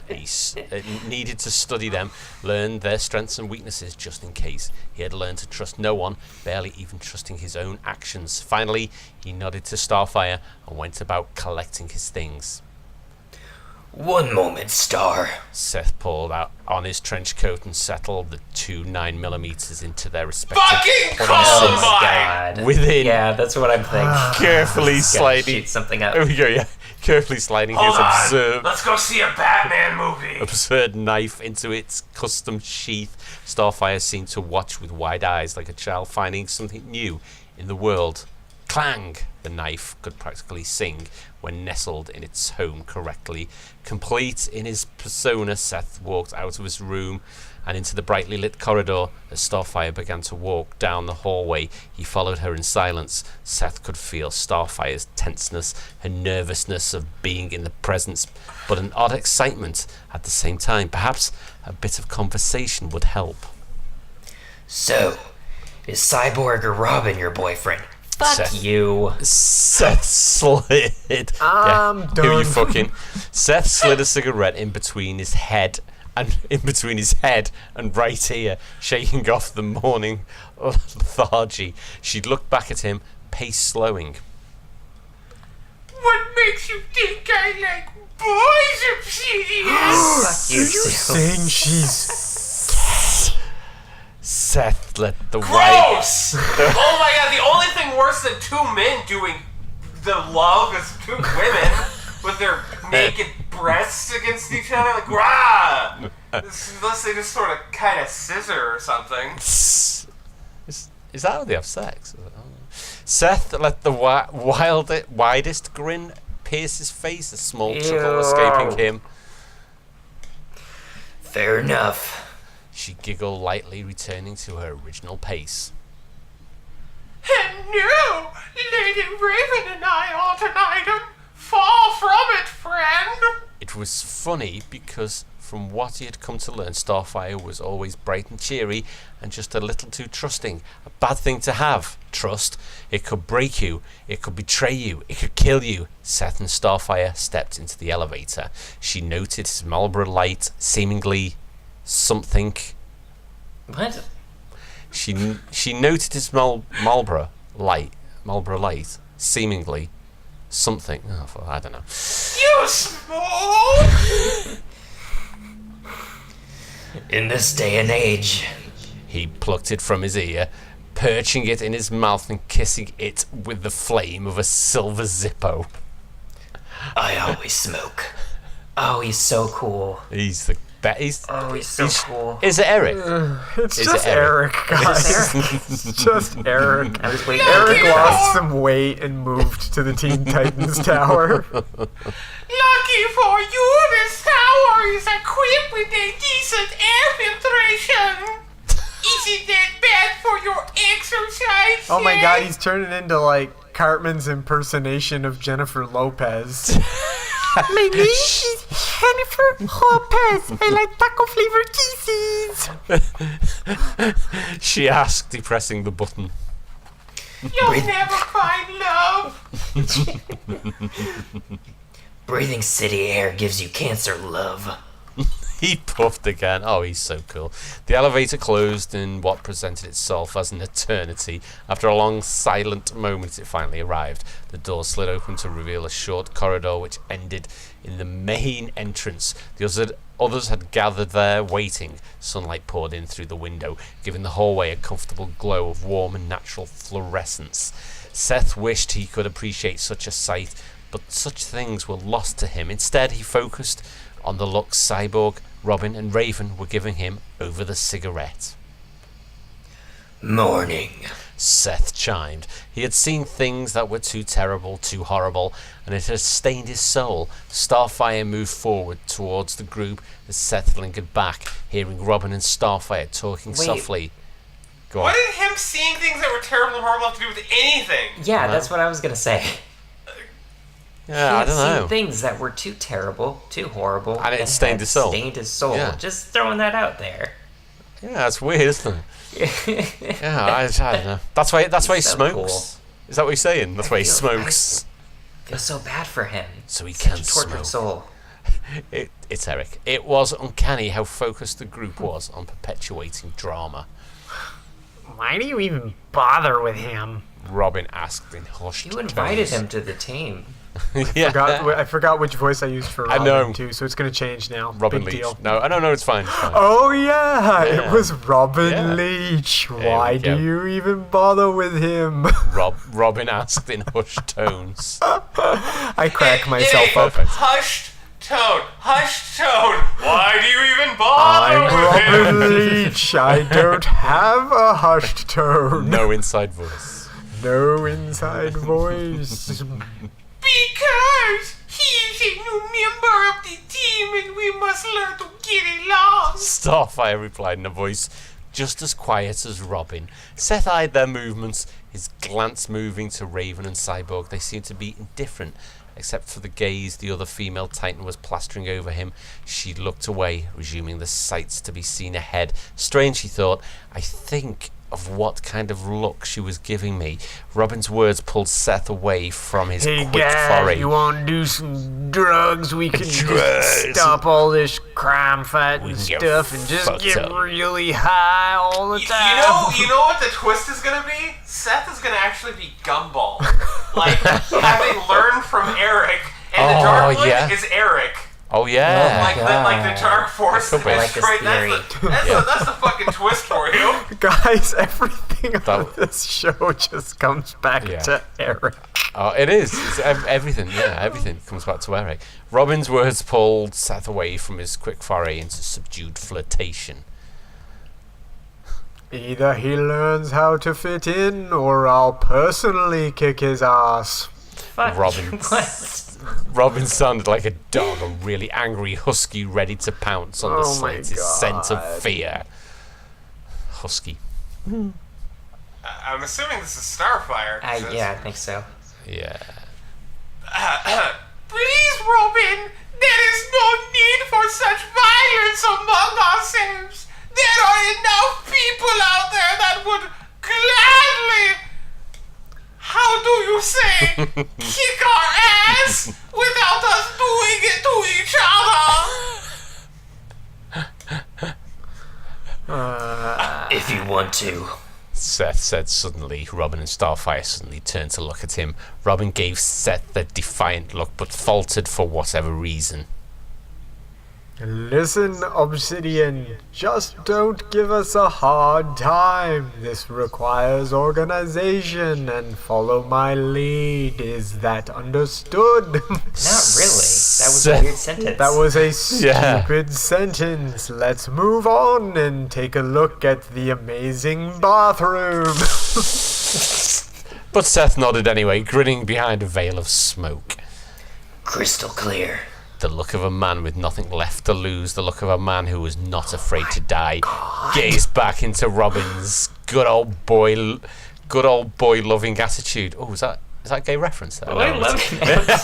to study them, learn their strengths and weaknesses just in case. He had learned to trust no one, barely even trusting his own actions. Finally, he nodded to Starfire and went about collecting his things. One moment, Star. Seth pulled out on his trench coat and settled the two 9mm into their respective Fucking places. Columbine! Oh my God. Within Yeah, that's what I'm thinking. carefully Gotta sliding. shoot something up. There we go. Yeah, carefully sliding Hold his on. Let's go see a Batman movie. absurd knife into its custom sheath. Starfire seemed to watch with wide eyes like a child finding something new in the world. Clang! The knife could practically sing when nestled in its home correctly. Complete in his persona, Seth walked out of his room and into the brightly lit corridor. As Starfire began to walk down the hallway, he followed her in silence. Seth could feel Starfire's tenseness and nervousness of being in the presence, but an odd excitement at the same time. Perhaps a bit of conversation would help. So, is Cyborg or Robin your boyfriend? Fuck Seth. you. Seth slid. I'm Who you done. fucking? Seth slid a cigarette in between his head and right ear, shaking off the morning lethargy. She looked back at him, pace slowing. What makes you think I like boys, Obsidian? Fuck you, You're Sue. saying she's... Seth let the white. Gross! Oh my god, the only thing worse than two men doing the love is two women with their naked breasts against each other. Like, rah! Unless they just sort of kind of scissor or something. Is that how they have sex? I don't know. Seth let the widest grin pierce his face, a small chuckle escaping him. Fair enough. She giggled lightly, returning to her original pace. And no, Lady Raven and I alternatum. Fall from it, friend. It was funny because from what he had come to learn, Starfire was always bright and cheery and just a little too trusting. A bad thing to have, trust. It could break you, it could betray you, it could kill you. Seth and Starfire stepped into the elevator. She noted his Marlboro light, seemingly something. What? She noted his Marlboro light, seemingly something. Oh, I don't know. You smoke? In this day and age. He plucked it from his ear, perching it in his mouth and kissing it with the flame of a silver Zippo. I always smoke. Oh, he's so cool. He's the best. He's so cool. Is it Eric? It's Is just it Eric? Eric, guys. It's just Eric. I was waiting. Eric lost some weight and moved to the Teen Titans Tower. Lucky for you, this tower is equipped with a decent air filtration. Isn't that bad for your exercise? Oh my eh? god, he's turning into like Cartman's impersonation of Jennifer Lopez. My name is Jennifer Lopez. I like taco flavored kisses. She asked, depressing the button. You'll never find love. Breathing city air gives you cancer, love. He puffed again. Oh, he's so cool. The elevator closed in what presented itself as an eternity. After a long, silent moment, it finally arrived. The door slid open to reveal a short corridor which ended in the main entrance. The others had gathered there, waiting. Sunlight poured in through the window, giving the hallway a comfortable glow of warm and natural fluorescence. Seth wished he could appreciate such a sight, but such things were lost to him. Instead, he focused on the looks Cyborg, Robin and Raven were giving him over the cigarette. Morning. Seth chimed. He had seen things that were too terrible, too horrible, and it had stained his soul. Starfire moved forward towards the group as Seth lingered back, hearing Robin and Starfire talking softly. Go on. What did him seeing things that were terrible and horrible have to do with anything? Yeah, that's what I was going to say. Yeah, I don't know. Seen things that were too terrible, too horrible. And it stained his soul. Stained his soul. Yeah. Just throwing that out there. Yeah, that's weird, isn't it? Yeah, I don't know. That's why he So smokes. cool. Is that what you're saying? That's why he feel- smokes. Feel so bad for him. So he Such can a tortured smoke. soul. It's Eric. It was uncanny how focused the group was on perpetuating drama. Why do you even bother with him? Robin asked in hushed You invited tones. him to the team. Yeah. I forgot which voice I used for I Robin know. too, so it's gonna change now. Robin Big Leach. deal. No, I don't know. It's fine. It's fine. Oh yeah, Yeah. it was Robin Yeah. Leach. we Why go. do you even bother with him? Robin asked in hushed tones. I crack myself Hey, up. Perfect. Hushed tone. Why do you even bother I'm with him? Robin Leach. I don't have a hushed tone. No inside voice. No inside voice. Because he is a new member of the team and we must learn to get along. Starfire replied in a voice just as quiet as Robin. Seth eyed their movements, his glance moving to Raven and Cyborg. They seemed to be indifferent, except for the gaze the other female Titan was plastering over him. She looked away, resuming the sights to be seen ahead. Strange, he thought. I think of what kind of look she was giving me. Robin's words pulled Seth away from his Hey quick guys, foray. you want to do some drugs? We can just Drugs. stop all this crime fighting We can get stuff and just fucked get up. really high all the You time. know what the twist is gonna be? Seth is gonna actually be Gumball. Like, having learned from Eric, and the Oh, Dark Blade yeah. is Eric. Oh yeah. Like the Dark Force is Could be. I like this right. theory. That's the fucking twist for you. Guys, everything on That- this show just comes back Yeah. to Eric. Oh, it is. It's everything. Yeah, everything comes back to Eric. Robin's words pulled Seth away from his quick foray into subdued flirtation. Either he learns how to fit in, or I'll personally kick his ass. Fuck. Robin. What? Robin sounded like a dog, a really angry husky ready to pounce on the Oh my slightest scent of God. fear. Husky. I'm assuming this is Starfire. 'cause it's- Yeah, I think so. Yeah. Please, Robin, there is no need for such violence among ourselves. There are enough people out there that would gladly, how do you say, kick our ass without us doing it to each other. If you want to. Seth said suddenly. Robin and Starfire suddenly turned to look at him. Robin gave Seth a defiant look, but faltered for whatever reason. Listen, Obsidian, just don't give us a hard time. This requires organization, and follow my lead. Is that understood? Not really. That was Seth- a weird sentence. That was a Yeah. stupid sentence. Let's move on and take a look at the amazing bathroom. But Seth nodded anyway, grinning behind a veil of smoke. crystal clear. The look of a man with nothing left to lose, the look of a man who was not afraid to die, gazed back into Robin's good old boy loving attitude. Oh, is that a gay reference there? I No, love it's-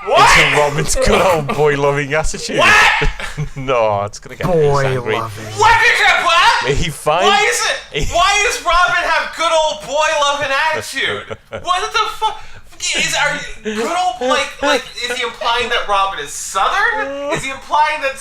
What? Into Robin's good old boy loving attitude. No, it's gonna get Boy angry. loving. What is it, what? He finds. Why does Robin have good old boy loving attitude? What the fuck? Are good old like is he implying that Robin is Southern? Is he implying that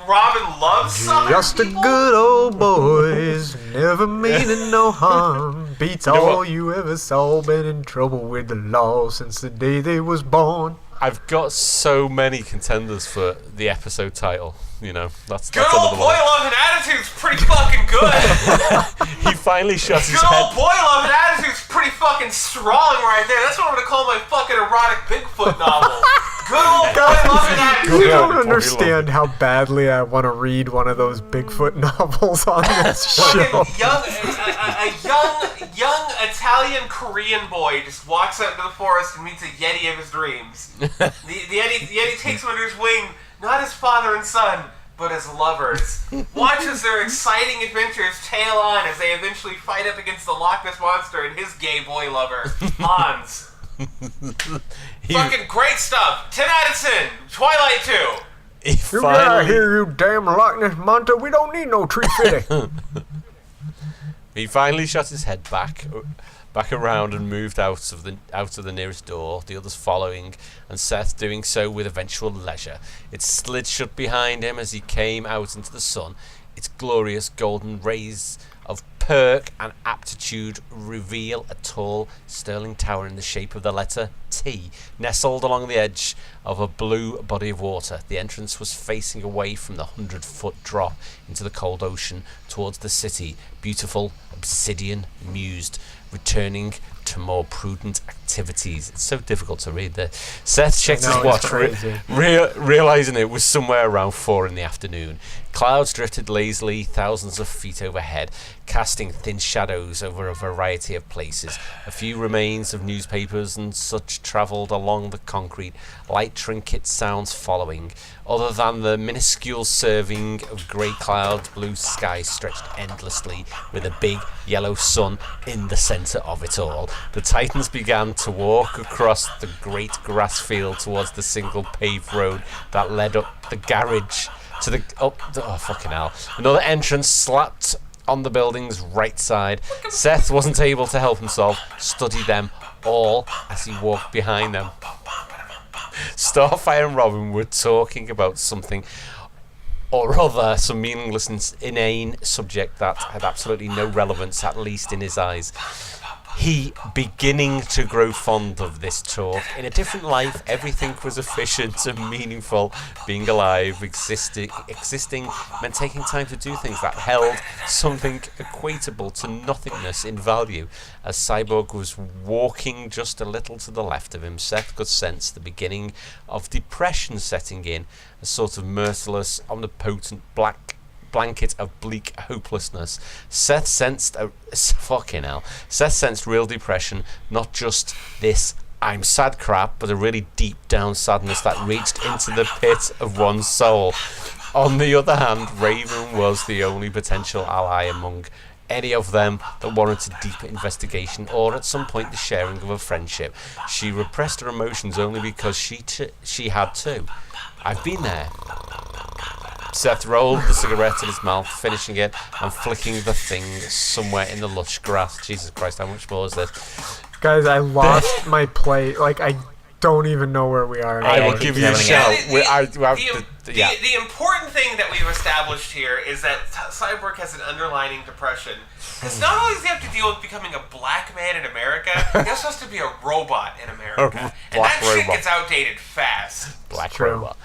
Robin loves Southern Just a people? good old boys, never meaning no harm. Beats know all what? you ever saw, been in trouble with the law since the day they was born. I've got so many contenders for the episode title. You know, that's Good old another boy one. loving attitude's pretty fucking good. He finally shut his Good old head. boy loving attitude's pretty fucking strong right there. That's what I'm gonna call my fucking erotic Bigfoot novel. Good old boy loving attitude. You don't understand how badly I want to read one of those Bigfoot novels on this show. A young Italian Korean boy just walks out into the forest and meets a Yeti of his dreams. The Yeti takes him under his wing, not as father and son, but as lovers. Watches their exciting adventures tail on as they eventually fight up against the Loch Ness Monster and his gay boy lover, Hans. Fucking great stuff. 10 out of 10. Twilight 2. You get out of here, you damn Loch Ness Monster. We don't need no tree fitty. He finally shot his head back around and moved out of the nearest door, the others following, and Seth doing so with eventual leisure. It slid shut behind him as he came out into the sun, its glorious golden rays of perk and aptitude reveal a tall sterling tower in the shape of the letter T, nestled along the edge of a blue body of water. The entrance was facing away from the 100-foot drop into the cold ocean towards the city, beautiful, obsidian, mused, returning to more prudent activities. It's so difficult to read there. Seth checked his watch, realizing it was somewhere around 4 in the afternoon. Clouds drifted lazily thousands of feet overhead, casting thin shadows over a variety of places. A few remains of newspapers and such travelled along the concrete, light trinket sounds following. Other than the minuscule serving of grey clouds, blue sky stretched endlessly with a big yellow sun in the centre of it all. The Titans began to walk across the great grass field towards the single paved road that led up the garage to the fucking hell. Another entrance slapped on the building's right side. Seth wasn't able to help himself study them all as he walked behind them. Starfire and Robin were talking about something or other, some meaningless and inane subject that had absolutely no relevance, at least in his eyes. He beginning to grow fond of this talk. In a different life, everything was efficient and meaningful. Being alive, existing meant taking time to do things that held something equatable to nothingness in value. As Cyborg was walking just a little to the left of him, Seth could sense the beginning of depression setting in, a sort of merciless, omnipotent black blanket of bleak hopelessness. Seth sensed real depression, not just this I'm sad crap, but a really deep down sadness that reached into the pit of one's soul. On the other hand, Raven was the only potential ally among any of them that warranted deeper investigation or at some point the sharing of a friendship. She repressed her emotions only because she had to. I've been there. Seth rolled the cigarette in his mouth, finishing it and flicking the thing somewhere in the lush grass. Jesus Christ, how much more is this? Guys, I lost my play. Like, I don't even know where we are. I will give you a shout. The important thing that we've established here is that Cyborg has an underlying depression. Because not only does he have to deal with becoming a black man in America, he also has to be a robot in America. And that shit gets outdated fast. Black robot.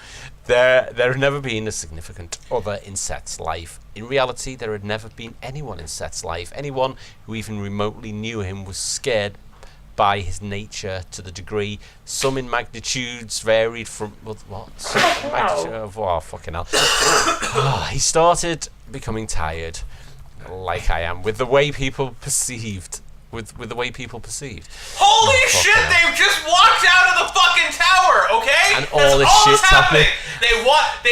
There had never been a significant other in Seth's life. In reality, there had never been anyone in Seth's life. Anyone who even remotely knew him was scared by his nature to the degree some in magnitudes varied from fucking hell. He started becoming tired, like I am, with the way people perceived. With the way people perceived. Holy shit! They've just walked out of the fucking tower, okay? And all this shit's happening. They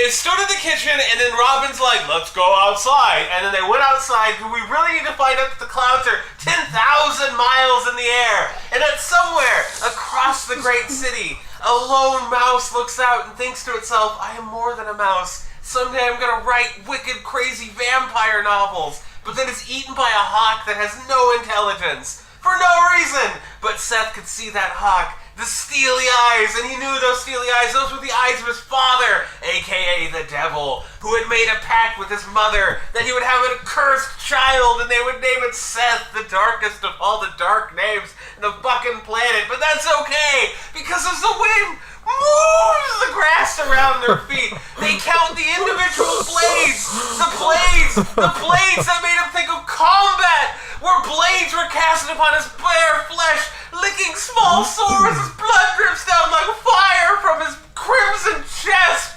stood in the kitchen, and then Robin's like, "Let's go outside." And then they went outside. We really need to find out that the clouds are 10,000 miles in the air, and that somewhere across the great city, a lone mouse looks out and thinks to itself, "I am more than a mouse. Someday I'm gonna write wicked, crazy vampire novels." But then it's eaten by a hawk that has no intelligence. For no reason! But Seth could see that hawk, the steely eyes, and he knew those steely eyes, those were the eyes of his father, a.k.a. the devil, who had made a pact with his mother that he would have an accursed child and they would name it Seth, the darkest of all the dark names in the fucking planet. But that's okay, because as the wind moves the grass around their feet, they count the individual blades, the blades that made him think of combat, where blades were casted upon his bare flesh, licking small sores as blood drips down like fire from his crimson chest.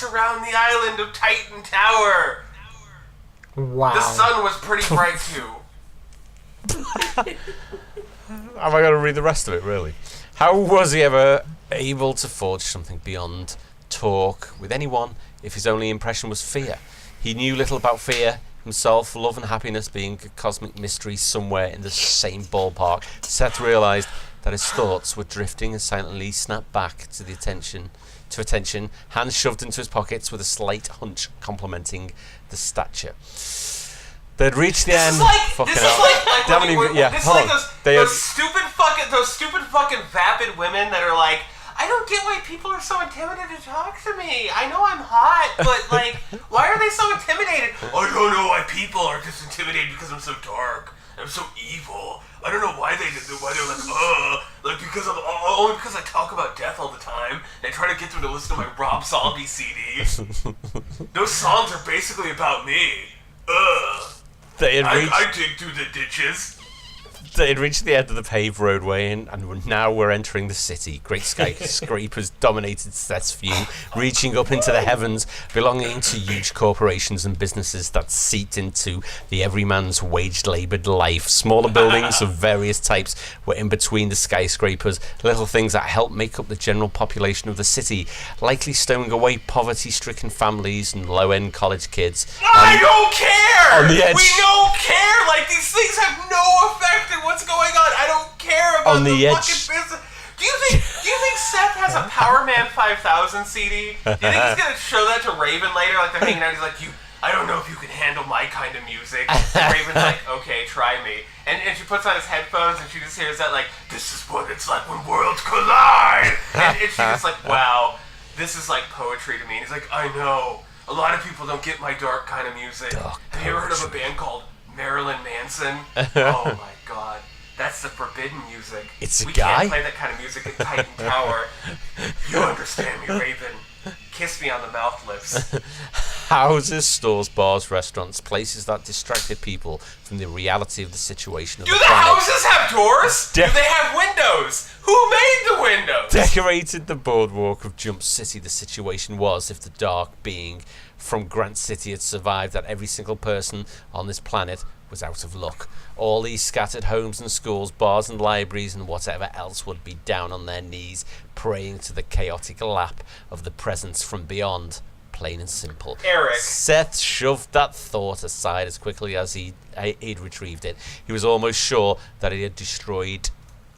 around the island of Titan Tower. Wow. The sun was pretty bright too. Am I going to read the rest of it, really? How was he ever able to forge something beyond talk with anyone if his only impression was fear? He knew little about fear himself, love and happiness being a cosmic mystery somewhere in the same ballpark. Seth realised that his thoughts were drifting and silently snapped back to attention, hands shoved into his pockets with a slight hunch complementing the stature. They'd reached the end. Those stupid fucking vapid women that are like, I don't get why people are so intimidated to talk to me. I know I'm hot, but like, why are they so intimidated? I don't know why people are just intimidated because I'm so dark. I'm so evil. I don't know why they're like because only because I talk about death all the time and I try to get them to listen to my Rob Zombie CD. Those songs are basically about me. I dig through the ditches. They had reached the end of the paved roadway and now we're entering the city. Great skyscrapers dominated Seth's view, reaching up into the heavens, belonging to huge corporations and businesses that seeped into the everyman's wage-laboured life. Smaller buildings of various types were in between the skyscrapers, little things that helped make up the general population of the city, likely stowing away poverty-stricken families and low-end college kids. I don't care! On the edge. We don't care! Like, these things have no effect on what's going on. I don't care about on the edge. fucking business. Do you think Seth has a Power Man 5000 CD? Do you think he's gonna show that to Raven later? Like, they're hanging out, he's like, I don't know if you can handle my kind of music. And Raven's like, okay, try me. And she puts on his headphones and she just hears that, like, this is what it's like when worlds collide. And she's just like, wow, this is like poetry to me. And he's like, I know. A lot of people don't get my dark kind of music. Have you ever heard of a band called Marilyn Manson? Oh my god. That's the forbidden music. It's a we guy? can't play that kind of music in Titan Tower. You understand me, Raven. Kiss me on the mouth lips. Houses, stores, bars, restaurants, places that distracted people from the reality of the situation of Do the the planet. houses have doors? Do they have windows? Who made the windows? Decorated the boardwalk of Jump City. The situation was, if the dark being from Grant City had survived, that every single person on this planet was out of luck. All these scattered homes and schools, bars and libraries and whatever else would be down on their knees, praying to the chaotic lap of the presence from beyond. Plain and simple. Eric. Seth shoved that thought aside as quickly as he'd retrieved it. He was almost sure that he had destroyed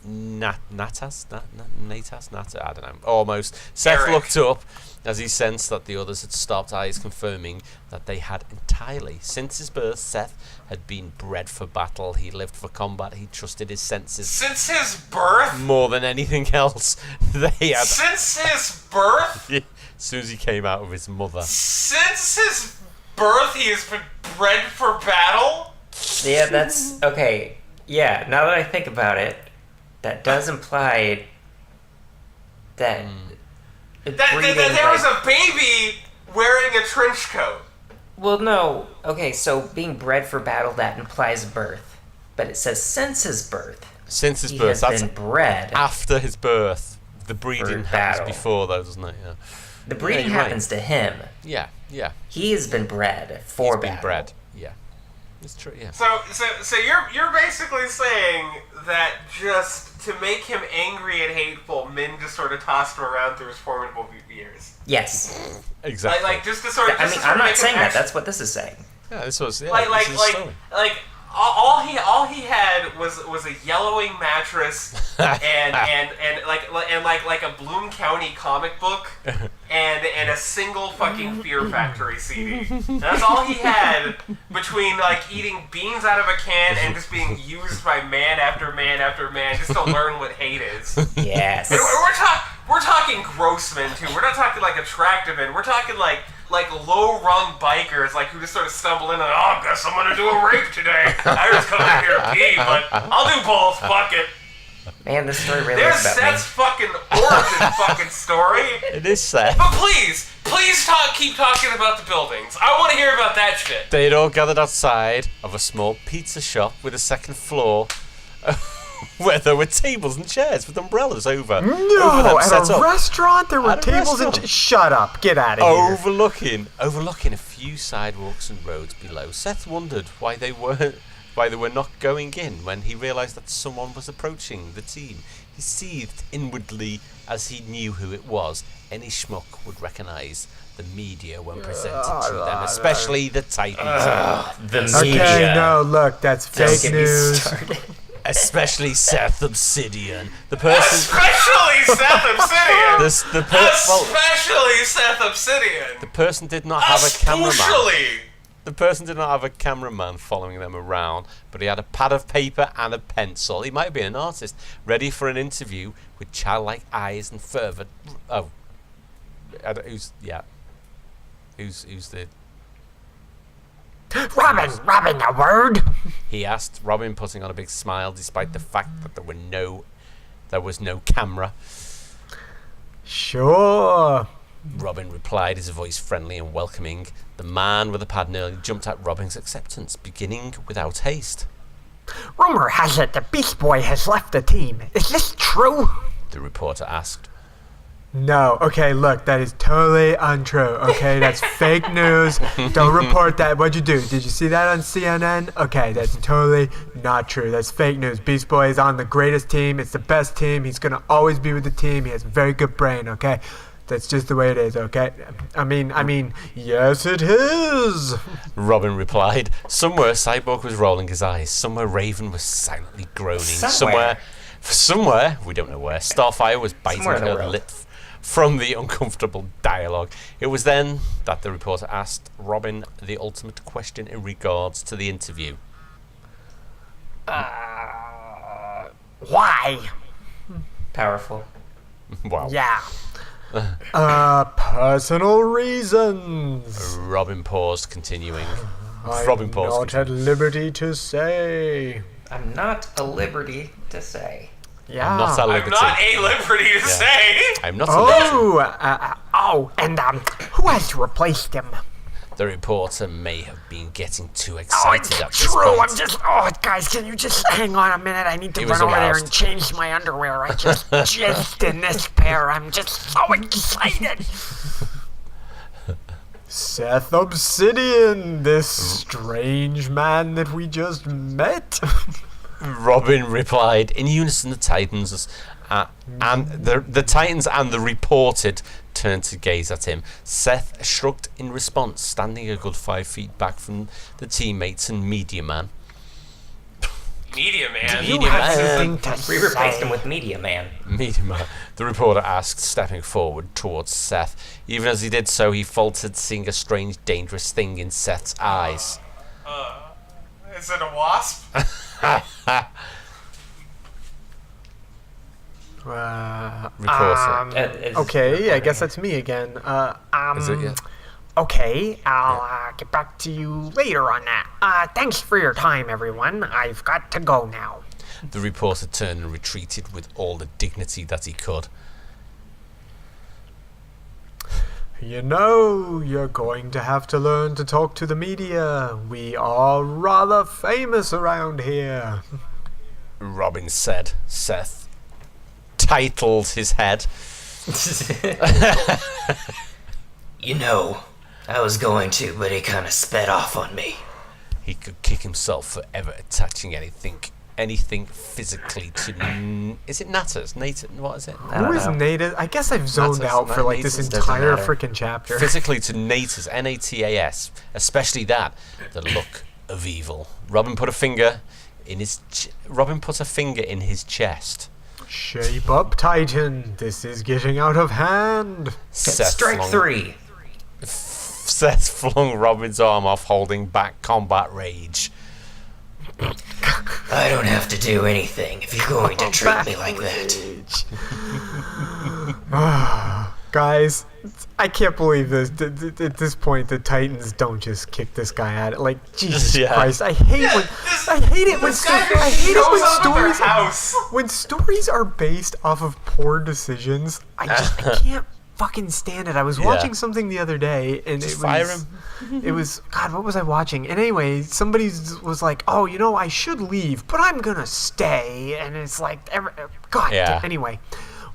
Natas? I don't know. Almost. Seth Eric. looked up as he sensed that the others had stopped, eyes confirming that they had entirely. Since his birth, Seth had been bred for battle. He lived for combat. He trusted his senses. Since his birth? More than anything else. They had. Since his birth? As soon as he came out of his mother. Since his birth, he has been bred for battle? Yeah, that's okay. Yeah, now that I think about it, that does imply that there was a baby wearing a trench coat. Well, no. Okay, so being bred for battle, that implies birth. But it says since his birth. Since his He birth. has That's been bred. after his birth. The breeding For happens battle. before, though, doesn't it? Yeah. The breeding you're right. happens to him. Yeah. He has been bred for He's been battle. bred. Yeah. It's true, yeah. So you're basically saying that just to make him angry and hateful, Min just sort of tossed him around through his formidable years. Yes. Exactly. Like just to sort of. I mean, I'm not saying that. That's what this is saying. Yeah, this was... Yeah, Like this is story. all he had was a yellowing mattress and like a Bloom County comic book and a single fucking Fear Factory CD. That's all he had between like eating beans out of a can and just being used by man after man after man just to learn what hate is. Yes. And we're talking gross men too. We're not talking like attractive men. We're talking like low-rung bikers, like who just sort of stumble in and I guess I'm gonna do a rape today. I just come in here to pee, but I'll do both. Fuck it. Man, this story really There's is about Seth's fucking origin fucking story. It is Seth. But please keep talking about the buildings. I want to hear about that shit. They had all gathered outside of a small pizza shop with a second floor where there were tables and chairs with umbrellas over them No, set at a up. restaurant there were At a tables and restaurant. shut up, get out of here. Overlooking a few sidewalks and roads below. Seth wondered why they were not going in when he realised that someone was approaching the team. He seethed inwardly as he knew who it was. Any schmuck would recognise the media when presented to them, especially the Titans. The Okay, media. no, look, that's Don't fake get me news. started. Especially Seth Obsidian. The person... Especially Seth Obsidian. Especially Seth Obsidian. The person did not have a cameraman. Especially. The person did not have a cameraman following them around, but he had a pad of paper and a pencil. He might be an artist, ready for an interview with childlike eyes and fervor. Oh, who's the? Robin, a word? He asked, Robin putting on a big smile despite the fact that there was no camera. Sure. Robin replied, his voice friendly and welcoming. The man with the pad nearly jumped at Robin's acceptance, beginning without haste. Rumor has it the Beast Boy has left the team. Is this true? The reporter asked. No. Okay, look, that is totally untrue. Okay, that's fake news. Don't report that. What'd you do? Did you see that on CNN? Okay, that's totally not true. That's fake news. Beast Boy is on the greatest team. It's the best team. He's gonna always be with the team. He has a very good brain, okay? That's just the way it is, okay? I mean, yes it is. Robin replied. Somewhere Cyborg was rolling his eyes. Somewhere Raven was silently groaning. Somewhere, we don't know where, Starfire was biting her lip from the uncomfortable dialogue. It was then that the reporter asked Robin the ultimate question in regards to the interview. Why? Powerful. Wow. Yeah. Personal reasons. Robin paused, continuing. I'm not at liberty to say. I'm not at liberty to say. Yeah. I'm not at liberty. I'm not a liberty to say. I'm not at liberty. And who has replaced him? The reporter may have been getting too Oh, excited it's at this true. point. I'm just. Guys, can you just hang on a minute? I need to He run was over there aroused. and change my underwear. I just jizzed in this pair. I'm just so excited. Seth Obsidian, this strange man that we just met. Robin replied in unison. The Titans and the Titans and the reported turned to gaze at him. Seth shrugged in response, standing a good 5 feet back from the teammates and Media Man. Media Man. You have anything to We replaced say? him with Media Man. Media Man, the reporter asked, stepping forward towards Seth. Even as he did so, he faltered, seeing a strange, dangerous thing in Seth's eyes. Is it a wasp? Reporter. Okay, I guess that's me again. Is it? Yeah. Okay, I'll get back to you later on that. Thanks for your time, everyone. I've got to go now. The reporter turned and retreated with all the dignity that he could. You know, you're going to have to learn to talk to the media. We are rather famous around here. Robin said. Seth titled his head. You know, I was going to, but he kind of sped off on me. He could kick himself for ever attaching anything physically to... Is it Natas? What is it? Who is Natas? I guess I've zoned Natas, out for like this Natas entire doesn't freaking chapter. Physically to Natas, Natas, especially that, the look of evil. Robin put a finger in his chest. Shape up, Titan. This is getting out of hand. Strike three. Seth flung Robin's arm off, holding back combat rage. I don't have to do anything if you're going to treat me like that. Guys, I can't believe this. At this point, the Titans don't just kick this guy at it. Like, Jesus Yeah. Christ, I hate it when stories are based off of poor decisions. I can't fucking stand it. I was watching something the other day, and Just it fire was, him. it was, God, what was I watching? And anyway, somebody was like, oh, you know, I should leave, but I'm gonna stay. And it's like, God, Yeah. anyway,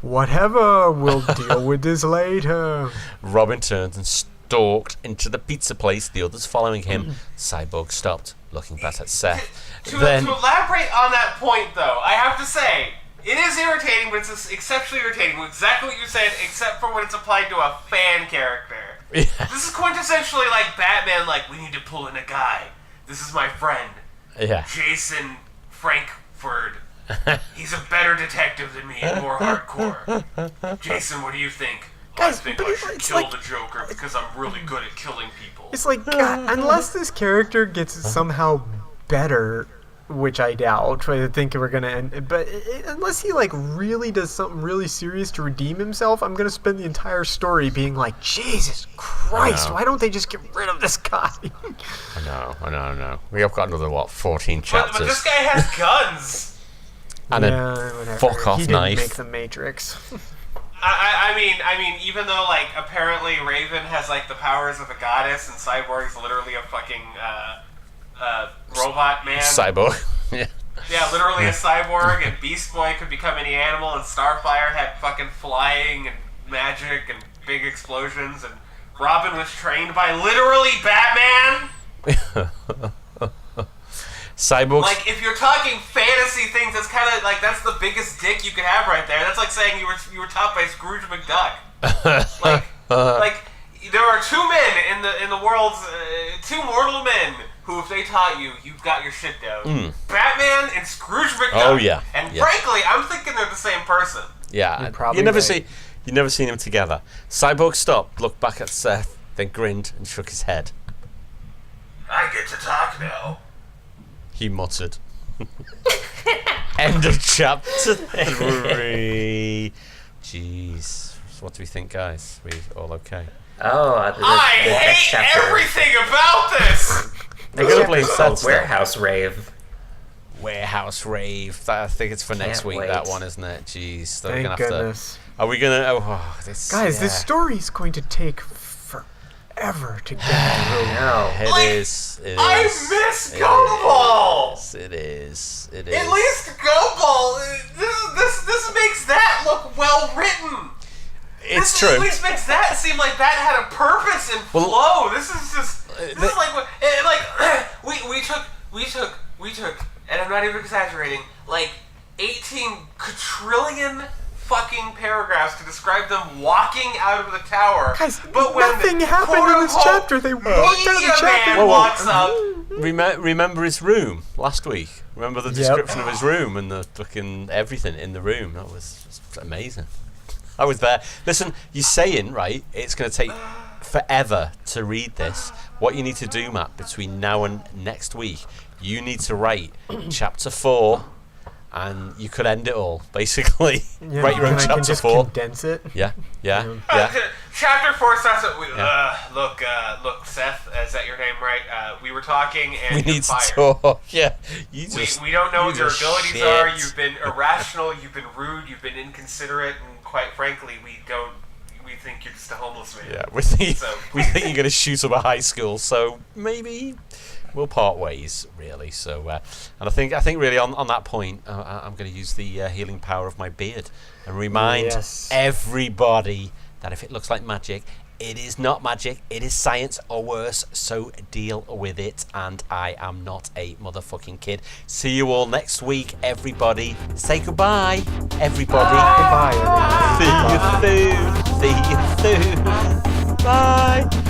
whatever, we'll deal with this later. Robin turns and stalked into the pizza place, the others following him. Cyborg stopped, looking back at Seth. To elaborate on that point, though, I have to say, it is irritating, but it's exceptionally irritating. Exactly what you said, except for when it's applied to a fan character. Yeah. This is quintessentially like Batman, like, we need to pull in a guy. This is my friend, Yeah. Jason Frankfurt. He's a better detective than me and more hardcore. Jason, what do you think? Guys, I think but I should it's kill like- the Joker because I'm really good at killing people. It's like, God, unless this character gets somehow better, which I doubt. I think we're gonna end, but unless he like really does something really serious to redeem himself, I'm gonna spend the entire story being like, Jesus Christ, why don't they just get rid of this guy? I know. We have got another 14 chapters. But this guy has guns. And whatever. fuck off he didn't knife. make the Matrix. I mean, even though like apparently Raven has like the powers of a goddess and Cyborg's literally a fucking robot man. Cyborg. Yeah. Yeah, literally a cyborg, and Beast Boy could become any animal, and Starfire had fucking flying and magic and big explosions, and Robin was trained by literally Batman. Cyborg. Like, if you're talking fantasy things, that's kind of like that's the biggest dick you could have right there. That's like saying you were taught by Scrooge McDuck. like there are two men in the world's two mortal men who, if they taught you, you've got your shit down. Batman and Scrooge McDuck. Oh, yeah. And Yeah. frankly, I'm thinking they're the same person. Yeah, probably you never right. seen them together. Cyborg stopped, looked back at Seth, then grinned and shook his head. I get to talk now. He muttered. End of chapter 3. Jeez. So what do we think, guys? We all okay? Oh, I the next hate chapter. everything about this. They're gonna blame Seth. Warehouse Rave. Warehouse Rave. I think it's for next Can't week. wait. That one, isn't it? Jeez. So we're Thank gonna have goodness. to. Are we gonna? Oh, this. Guys, yeah. this story is going to take forever to get through. No. It Like, is. It I is. miss It Gumball. is. It is. It is. At least Gumball. This makes that look well written. It's This true. at least makes that seem like that had a purpose and Well, flow. This is just. This the- is like we took, and I'm not even exaggerating, like 18 quadrillion fucking paragraphs to describe them walking out of the tower. Guys, but when nothing happened in this quote-unquote chapter. They walked out of the media chapter. man Whoa, whoa. walks up. Remember his room last week? Remember the description of his room and the fucking everything in the room? That was amazing. I was there. Listen, you're saying, right, it's going to take forever to read this. What you need to do, Matt, between now and next week, you need to write chapter 4, and you could end it all, basically. Yeah, Write your own and I can chapter just 4. condense it. Yeah. Chapter 4 starts with, look, Seth, is that your name, right? We were talking and We you're need to fired. talk. Yeah. You just, We don't know what your just abilities shit. are. You've been irrational. You've been rude. You've been inconsiderate, and quite frankly, we think you're just a homeless man. Yeah, we think So- you're going to shoot up a high school, so maybe we'll part ways, really. So, and I think really on that point, I'm going to use the healing power of my beard and remind Yes. everybody that if it looks like magic, it is not magic. It is science, or worse. So deal with it. And I am not a motherfucking kid. See you all next week, everybody. Say goodbye, everybody. Goodbye, everyone. See you soon. See you soon. Bye.